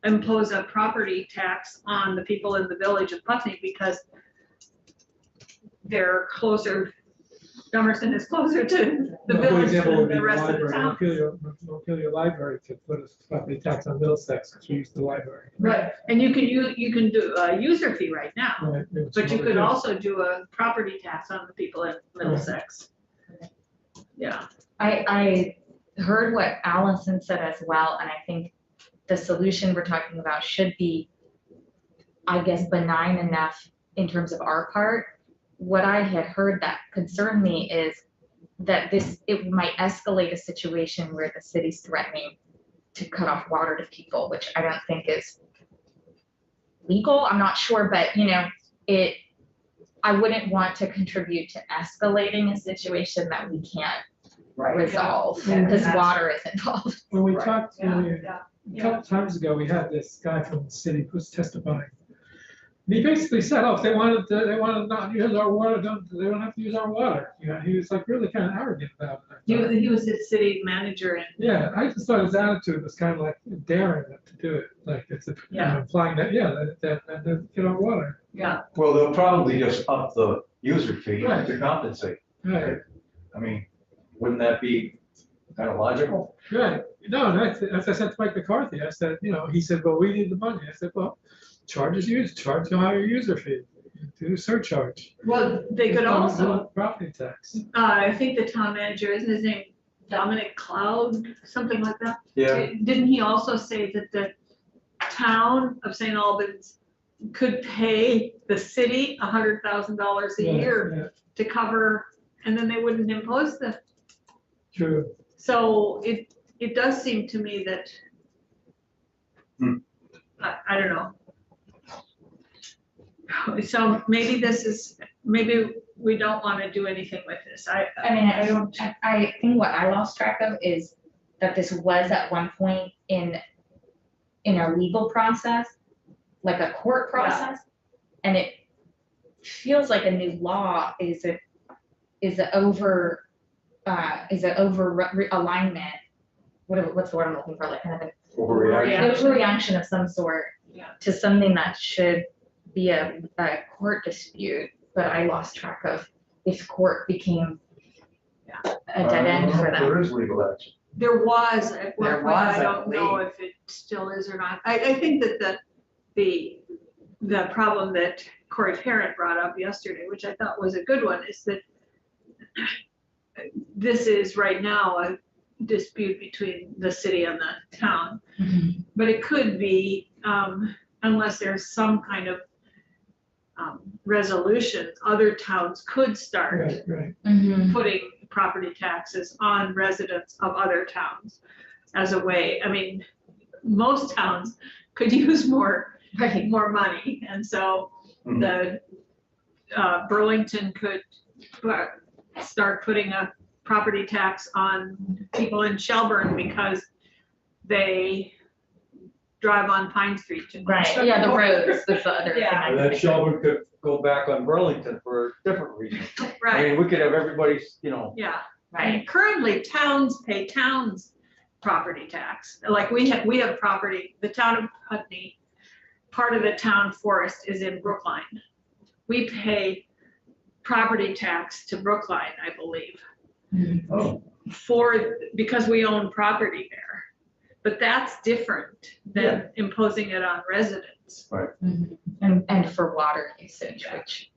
impose a property tax on the people in the village of Putney, because they're closer, Dummerston is closer to the village than the rest of the town. Montpelier Library to put a property tax on Middlesex, because we use the library. Right, and you can do a user fee right now, Right, but you could also do a property tax on the people in Middlesex. Yeah. I heard what Allison said as well, and I think the solution we're talking about should be, I guess, benign enough in terms of our part. What I had heard that concerned me is that it might escalate a situation where the city's threatening to cut off water to people, which I don't think is legal. I'm not sure, but I wouldn't want to contribute to escalating a situation that we can't resolve, because water is involved. When we Right. talked, Yeah. a couple times ago, we had this guy from the city who was testifying. And he basically said, oh, if they wanted to not use our water, they don't have to use our water. He was like really kind of arrogant about it. He was the city manager and. Yeah, I just thought his attitude was kind of like daring them to do it, like it's implying that, that get our water. Yeah. Well, they'll probably just up the user fee Right. to compensate. Right. I mean, wouldn't that be kind of logical? Right, no, that's, as I said to Mike McCarthy, I said, he said, well, we need the money. I said, well, charge a higher user fee, do a surcharge. Well, they could also, Property tax. I think the town manager, isn't his name Dominic Cloud, something like that? Yeah. Didn't he also say that the town of St. Albans could pay the city $100,000 a year to cover, and then they wouldn't impose the. True. So it does seem to me that, I don't know. So maybe maybe we don't want to do anything with this. I think what I lost track of is that this was at one point in a legal process, like a court process, and it feels like a new law is an alignment. What's the word I'm looking for? Like kind of an overreaction of some sort to something that should be a court dispute. But I lost track of if court became a dead end for them. There is legal action. There was at one There point, was, I I don't know believe. if it still is or not. I think that the problem that Corey Parent brought up yesterday, which I thought was a good one, is that this is right now a dispute between the city and the town. Mhm. But it could be, unless there's some kind of resolution, other towns could start Right. Mhm. putting property taxes on residents of other towns as a way. I mean, most towns could use more money, and so the Burlington could start putting a property tax on people in Shelburne because they drive on Pine Street. Right, yeah, the roads, the other thing. Yeah. I And was then thinking. Shelburne could go back on Burlington for a different reason. I Right, mean, we could have everybody's, yeah. Right. And currently, towns pay towns property tax. Like we have property, the town of Putney, part of the town forest is in Brookline. We pay property tax to Brookline, I believe, Oh, because we own property there. But that's different than imposing it on residents. Mhm. And for water usage, which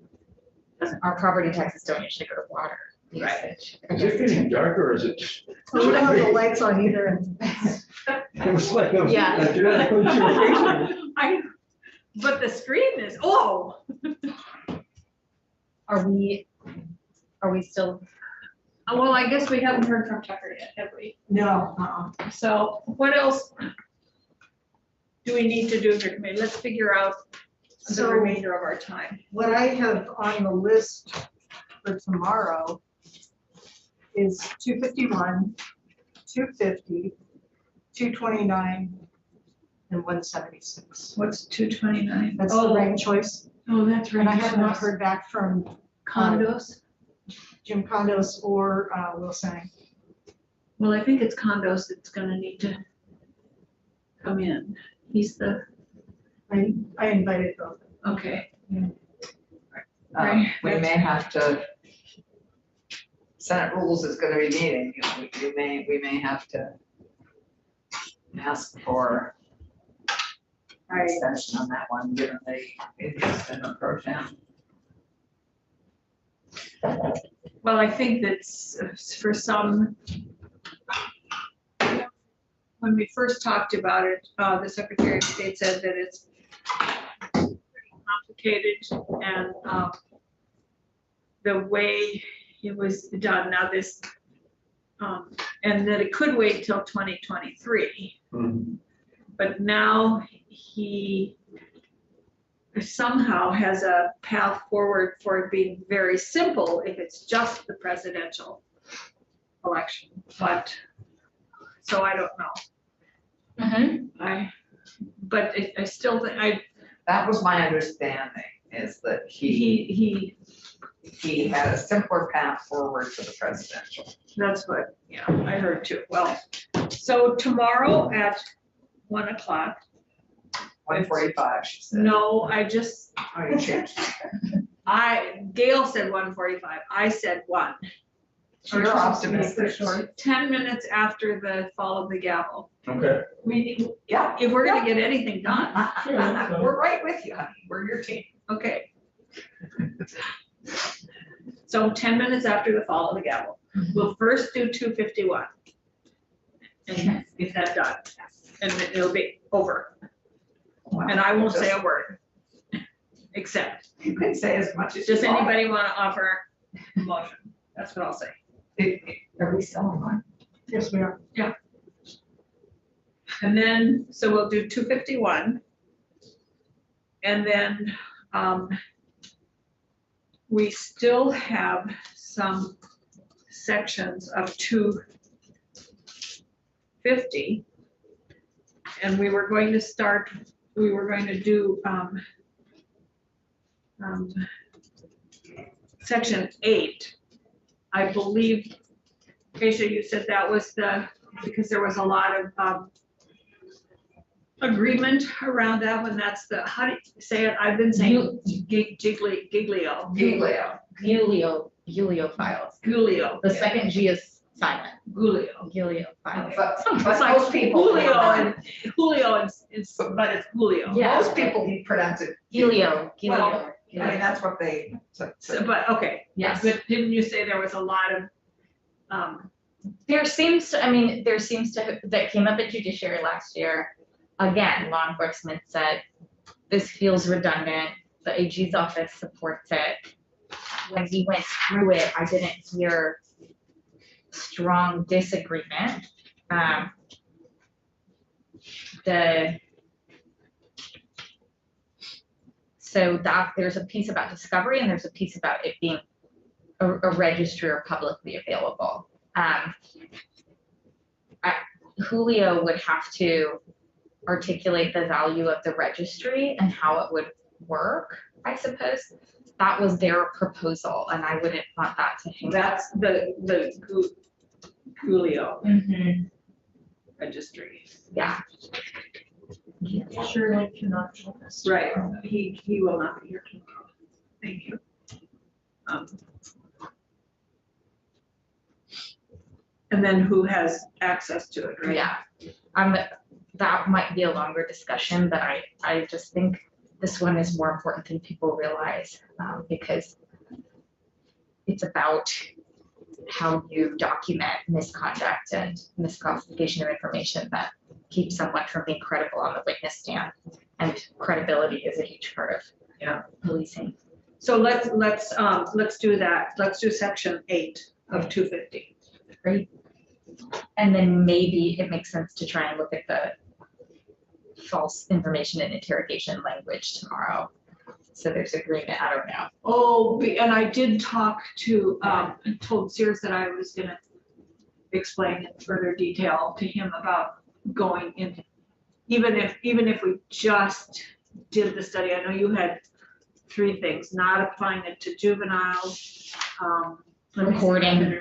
our property taxes don't usually go to water usage. is it getting darker or is it? We don't have the lights on either. And It was like, I was Yeah. looking at it, what you were facing. But the screen is, oh, Are we still? well, I guess we haven't heard from Tucker yet, have we? no, So what else do we need to do for committee? Let's figure out the So- remainder of our time. what I have on the list for tomorrow is 251, 250, 229, and 176. What's 229? That's the ranked choice. Oh, that's right. And I have not heard back from Condos? Jim Condos or Will Sang. Well, I think it's condos that's gonna need to come in. He's the, I invited both. okay. We Right. may have to, Senate rules is gonna be meeting, we may have to ask for an extension on that one, given the interest in the program. Well, I think that's for some, when we first talked about it, the Secretary of State said that it's pretty complicated and the way it was done now this, and that it could wait till 2023. But now he somehow has a path forward for it being very simple if it's just the presidential election. But, so I don't know. But I still think That was my understanding, is that he, he had a simpler path forward for the presidential. that's what, yeah, I heard too. Well, so tomorrow at 1 o'clock. 145, she said. No, I just, Oh, you changed. Gail said 1:45, I said 1. You're optimistic. 10 minutes after the fall of the gavel. Okay. Yeah, If we're gonna get anything done, we're right with you, honey. We're your team. okay. So 10 minutes after the fall of the gavel, we'll first do 251. And get that done, and then it'll be over, and I won't say a word. Except, You can say as much as you does want. anybody want to offer a motion? That's what I'll say. Are we still on? Yes, we are. And then, so we'll do 251. And then we still have some sections of 250. And we were going to do section 8. I believe, Keisha, you said that was because there was a lot of agreement around that one. That's how do you say it? I've been saying giglio. Giulio files. Gulio. The second G is silent. Gulio. Giulio files. But It's but like most people. Julio and but it's Julio. Yeah. Most people pronounce it. Giulio. Well, I mean, that's what they. So, but okay. Yes. But didn't you say there was a lot of There seems to that came up at judiciary last year. Again, law enforcement said, this feels redundant. The AG's office supports it. When we went through it, I didn't hear strong disagreement. So that there's a piece about discovery and there's a piece about it being a registry or publicly available. Julio would have to articulate the value of the registry and how it would work, I suppose. That was their proposal, and I wouldn't want that to hang. that's the Julio registry. Yeah. Surely cannot join us. Right. He will not be here tomorrow. Thank you. And then who has access to it, right? Yeah. That might be a longer discussion, but I just think this one is more important than people realize, because it's about how you document misconduct and misclassification of information that keeps someone from being credible on the witness stand. And credibility is a huge part of policing. So let's do that. Let's do section 8 of 250. Great. And then maybe it makes sense to try and look at the false information and interrogation language tomorrow. So there's agreement, I don't know. Oh, and I did talk to, told Sears that I was gonna explain in further detail to him about going in, even if we just did the study. I know you had 3 things: not applying it to juveniles, Recording.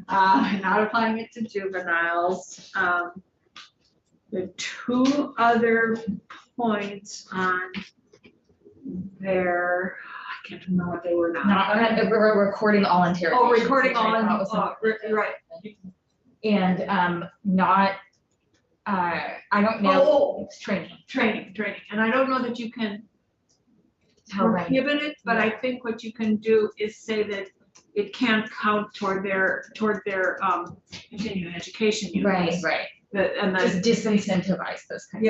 not applying it to juveniles. The 2 other points on there, I can't remember what they were now. We're recording all interrogations. Oh, recording all, right. And not, I don't know. Oh, It's training. training. And I don't know that you can How right. prohibit it, but I think what you can do is say that it can't count toward their continuing education units. Right. And Just the, disincentivize those kinds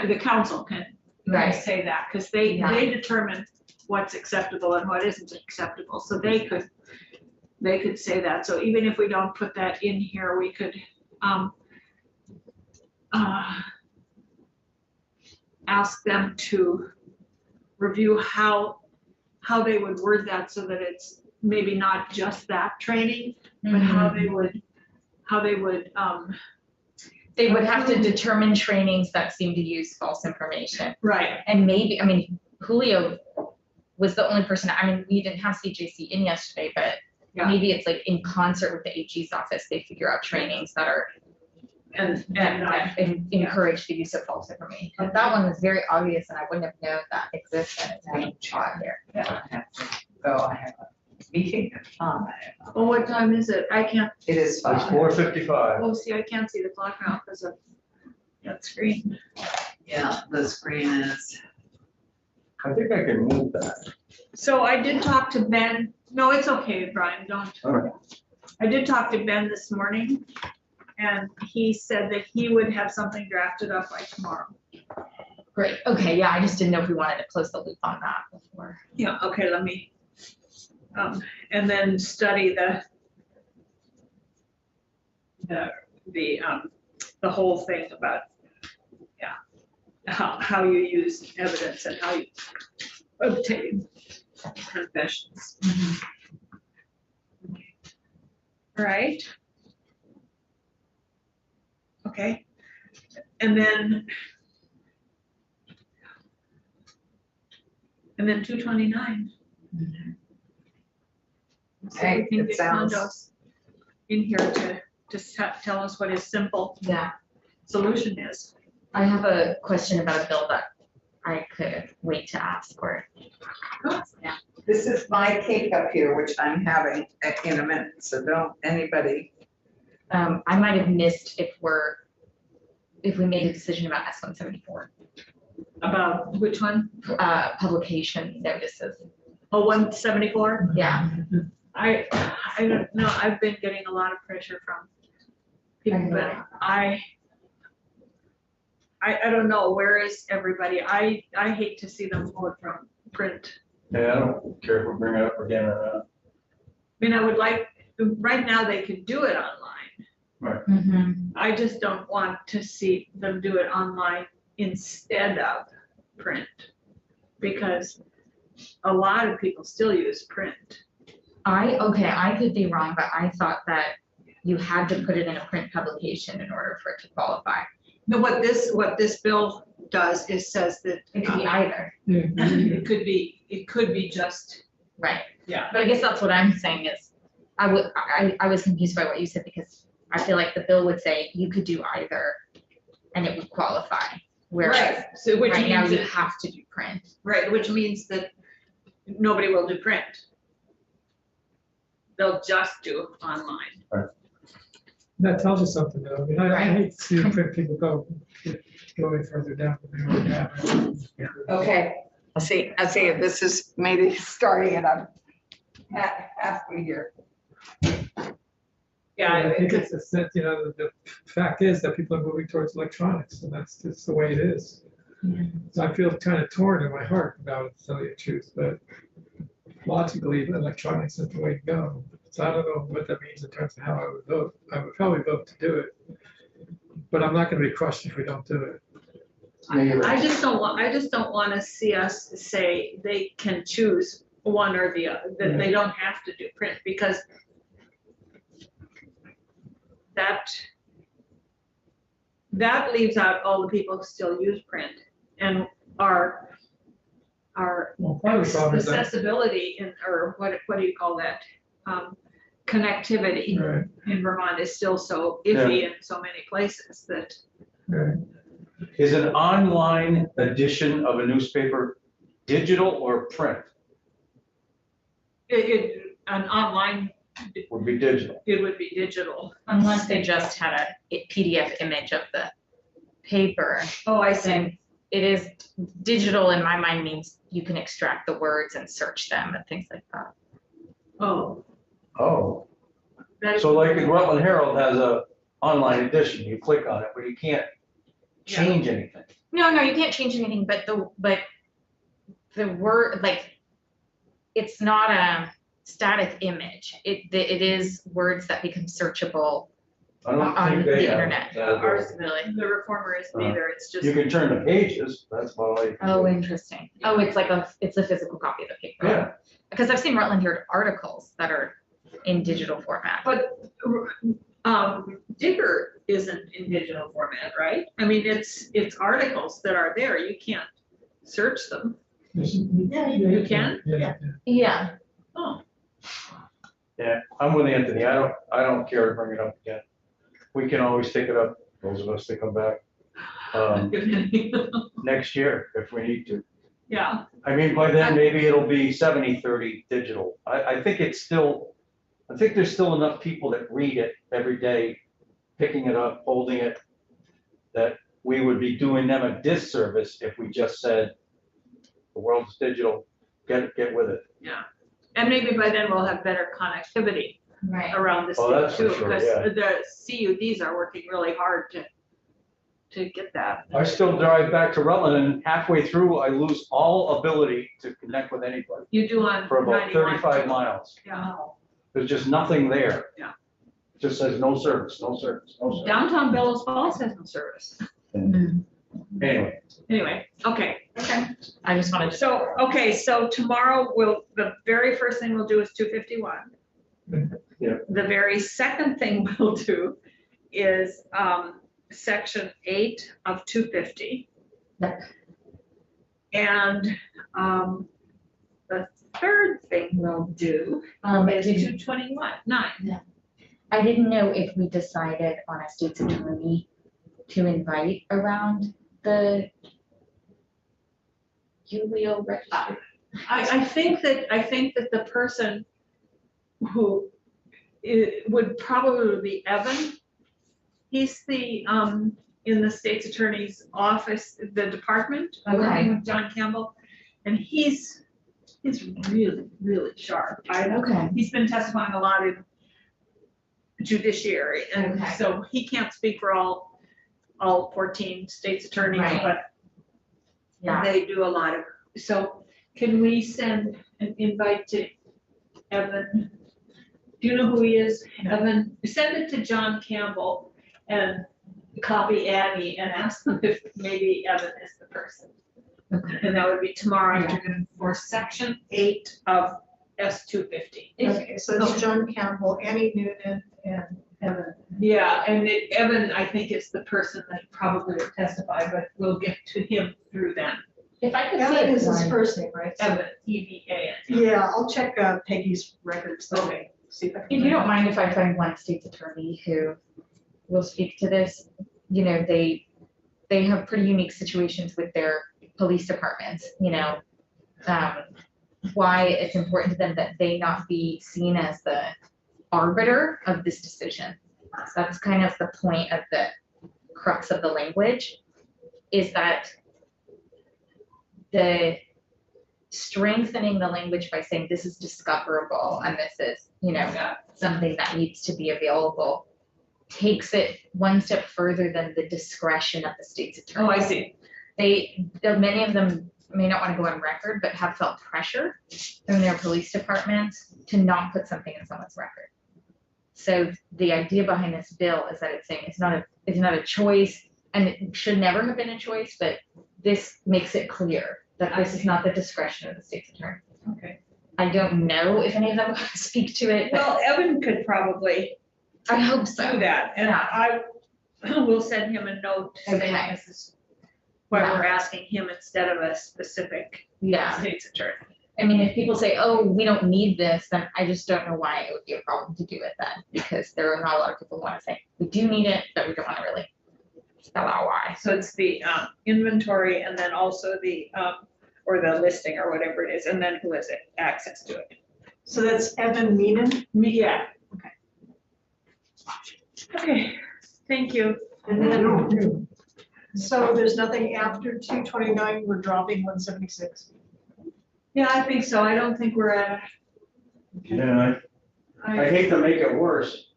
of the council can Right. say that, because they determine what's acceptable and what isn't acceptable, so they could say that. So even if we don't put that in here, we could ask them to review how they would word that so that it's maybe not just that training, but how they would They would have to determine trainings that seem to use false information. right. And maybe, Julio was the only person, we didn't have CJC in yesterday, but maybe it's like in concert with the AG's office, they figure out trainings that are and encourage the use of false information. But that one was very obvious and I wouldn't have known that existed. It's being taught here. I have to go, I have a meeting time. Oh, what time is it? I can't, It is It's 5. 4:55. oh, see, I can't see the clock now because of that screen. Yeah, the screen is. I think I can move that. So I did talk to Ben. No, it's okay, Brian, don't. All right. I did talk to Ben this morning, and he said that he would have something drafted up by tomorrow. Great, okay, yeah, I just didn't know if we wanted to close the loop on that before. Yeah, okay, let me, and then study the whole thing about, yeah, how you use evidence and how you obtain confessions. All right. Okay, and then 229. So Okay, we can it get sounds- condos in here to just tell us what his simple Yeah, solution is. I have a question about a bill that I could wait to ask or. Yeah. This is my cake up here, which I'm having in a minute, so don't anybody. I might have missed if we made a decision about S-174, About which one? publication notices. Oh, 174? Yeah, I don't know, I've been getting a lot of pressure from people, but I don't know, where is everybody? I hate to see them pull it from print. Yeah, I don't care if we bring it up again or not. I mean, I would like, right now they can do it online. I just don't want to see them do it online instead of print. Because a lot of people still use print. I could be wrong, but I thought that you had to put it in a print publication in order for it to qualify. No, what this bill does is says that It could be either, it could be just, right? yeah. But I guess that's what I'm saying is, I was confused by what you said because I feel like the bill would say you could do either and it would qualify. Whereas Right, so which right now means you that, have to do print. right, which means that nobody will do print. They'll just do online. That tells us something though. I mean, I Right. hate to see print people going further down than they already have. Okay, I see, this is maybe starting and I'm halfway here. Yeah, I think it's a sense, you know, the fact is that people are moving towards electronics and that's just the way it is. So I feel kind of torn in my heart about it, to tell you the truth, but logically, electronics is the way to go. So I don't know what that means in terms of how I would vote. I would probably vote to do it, but I'm not gonna be crushed if we don't do it. I just don't want to see us say they can choose one or the other, that they don't have to do print, because that leaves out all the people who still use print and our Well, part of the problem is that, accessibility in, or what do you call that? Connectivity right, in Vermont is still so iffy in so many places that right. Is an online edition of a newspaper digital or print? an online, Would be digital. it would be digital. Unless they just had a PDF image of the paper. Oh, I Then it is digital in my mind means you can extract the words and search them and things like that. Oh. Oh, that is- so like the Rutland Herald has a online edition, you click on it, but you can't change anything. No, you can't change anything, but the word, like, it's not a static image. It is words that become searchable I don't on think the they have internet. that Ours, ability. Really. the reformer is neither, it's just. You can turn the pages, that's about all you can do. Oh, interesting. Oh, it's like it's a physical copy of the paper. Yeah. Because I've seen Rutland Herald articles that are in digital format. But Digger isn't in digital format, right? I mean, it's articles that are there, you can't search them. Yeah, you can? Yeah. Yeah. Oh. Yeah, I'm with Anthony, I don't care to bring it up again. We can always take it up, those of us that come back, next year if we need to. Yeah, I mean, by then, maybe it'll be 70-30 digital. I think it's still, I think there's still enough people that read it every day, picking it up, holding it, that we would be doing them a disservice if we just said, the world's digital, get with it. yeah. And maybe by then we'll have better connectivity Right. around the Oh, state that's for too, sure, because yeah. the CUDs are working really hard to get that. I still drive back to Rutland and halfway through, I lose all ability to connect with anybody You do on for about 91. 35 miles. Yeah. There's just nothing there. Yeah. Just says no service, no service, no service. Downtown Bellows Falls has no service. Anyway, Anyway, okay. I just wanted to. So tomorrow the very first thing we'll do is 251. Yeah. The very second thing we'll do is section 8 of 250. Yeah. And the third thing we'll do is 221, 9. I didn't know if we decided on a state's attorney to invite around the UWO register. I think that the person who would probably be Evan. He's the in the state's attorney's office, the department, working with John Campbell, and he's really, really sharp. Okay. He's been testifying a lot in judiciary, and Okay. so he can't speak for all 14 state's attorneys, Right. but Yeah. they do a lot of, so can we send an invite to Evan? Do you know who he is? Evan, send it to John Campbell and copy Annie and ask them if maybe Evan is the person. Okay. And that would be tomorrow Yeah. afternoon for section 8 of S250. Okay, so it's John Campbell, Annie Noonan, and Evan. Yeah, and Evan, I think, is the person that probably would testify, but we'll get to him through them. If I could see Evan it, is his first name, right? So- Evan, EVAN. Yeah, I'll check Peggy's records. though. Okay. See if I can. if you don't mind if I find one state's attorney who will speak to this, you know, they have pretty unique situations with their police departments, you know. Why it's important to them that they not be seen as the arbiter of this decision. So that's kind of the point of the crux of the language, is that the strengthening the language by saying this is discoverable and this is, you know, something that needs to be available, takes it one step further than the discretion of the state's attorney. Oh, I see. Many of them may not want to go on record, but have felt pressure from their police departments to not put something in someone's record. So the idea behind this bill is that it's saying it's not a choice, and it should never have been a choice, but this makes it clear that this is not the discretion of the state's attorney. Okay. I don't know if any of them will speak to it, but Well, Evan could probably I hope so. do that, and Yeah. I will send him a note saying Okay. this is why Yeah. we're asking him instead of a specific Yeah. state's attorney. I mean, if people say, oh, we don't need this, then I just don't know why it would be a problem to do it then, because there are not a lot of people who want to say, we do need it, but we don't want to really spell out why. So it's the inventory and then also the, or the listing or whatever it is, and then who has access to it. So that's Evan Meenan, Yeah. Okay. Okay, thank you. and then, so there's nothing after 229, we're dropping 176. Yeah, I think so. I don't think we're at, yeah, I hate to make it worse,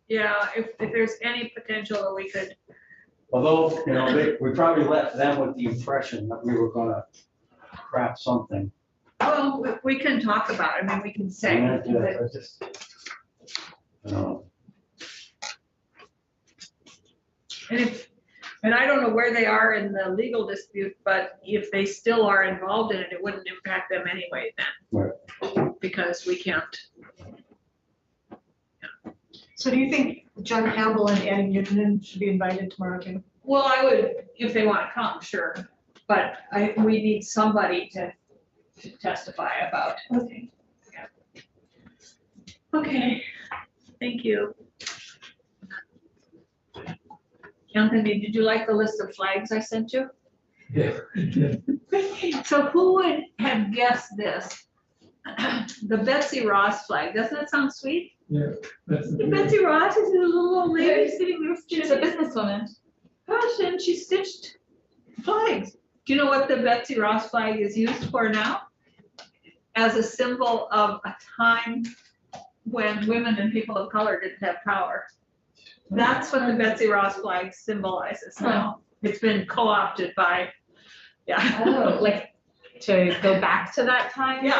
yeah, if there's any potential that we could, although, you know, we probably left them with the impression that we were gonna craft something. well, we can talk about it. I mean, we can say Yeah, that, I just, you know, and I don't know where they are in the legal dispute, but if they still are involved in it, it wouldn't impact them anyway then. Right. Because we can't. So do you think John Campbell and Annie Noonan should be invited tomorrow too? Well, I would, if they want to come, sure, but we need somebody to testify about. Okay. Okay, thank you. Anthony, did you like the list of flags I sent you? So who would have guessed this? The Betsy Ross flag, doesn't that sound sweet? Yeah. The Betsy Ross is a little old lady sitting there She's a stitching. businesswoman. Gosh, and she stitched flags. Do you know what the Betsy Ross flag is used for now? As a symbol of a time when women and people of color didn't have power. That's what the Betsy Ross flag symbolizes now. It's been co-opted by, yeah. Oh, like to go back to that time? Yeah.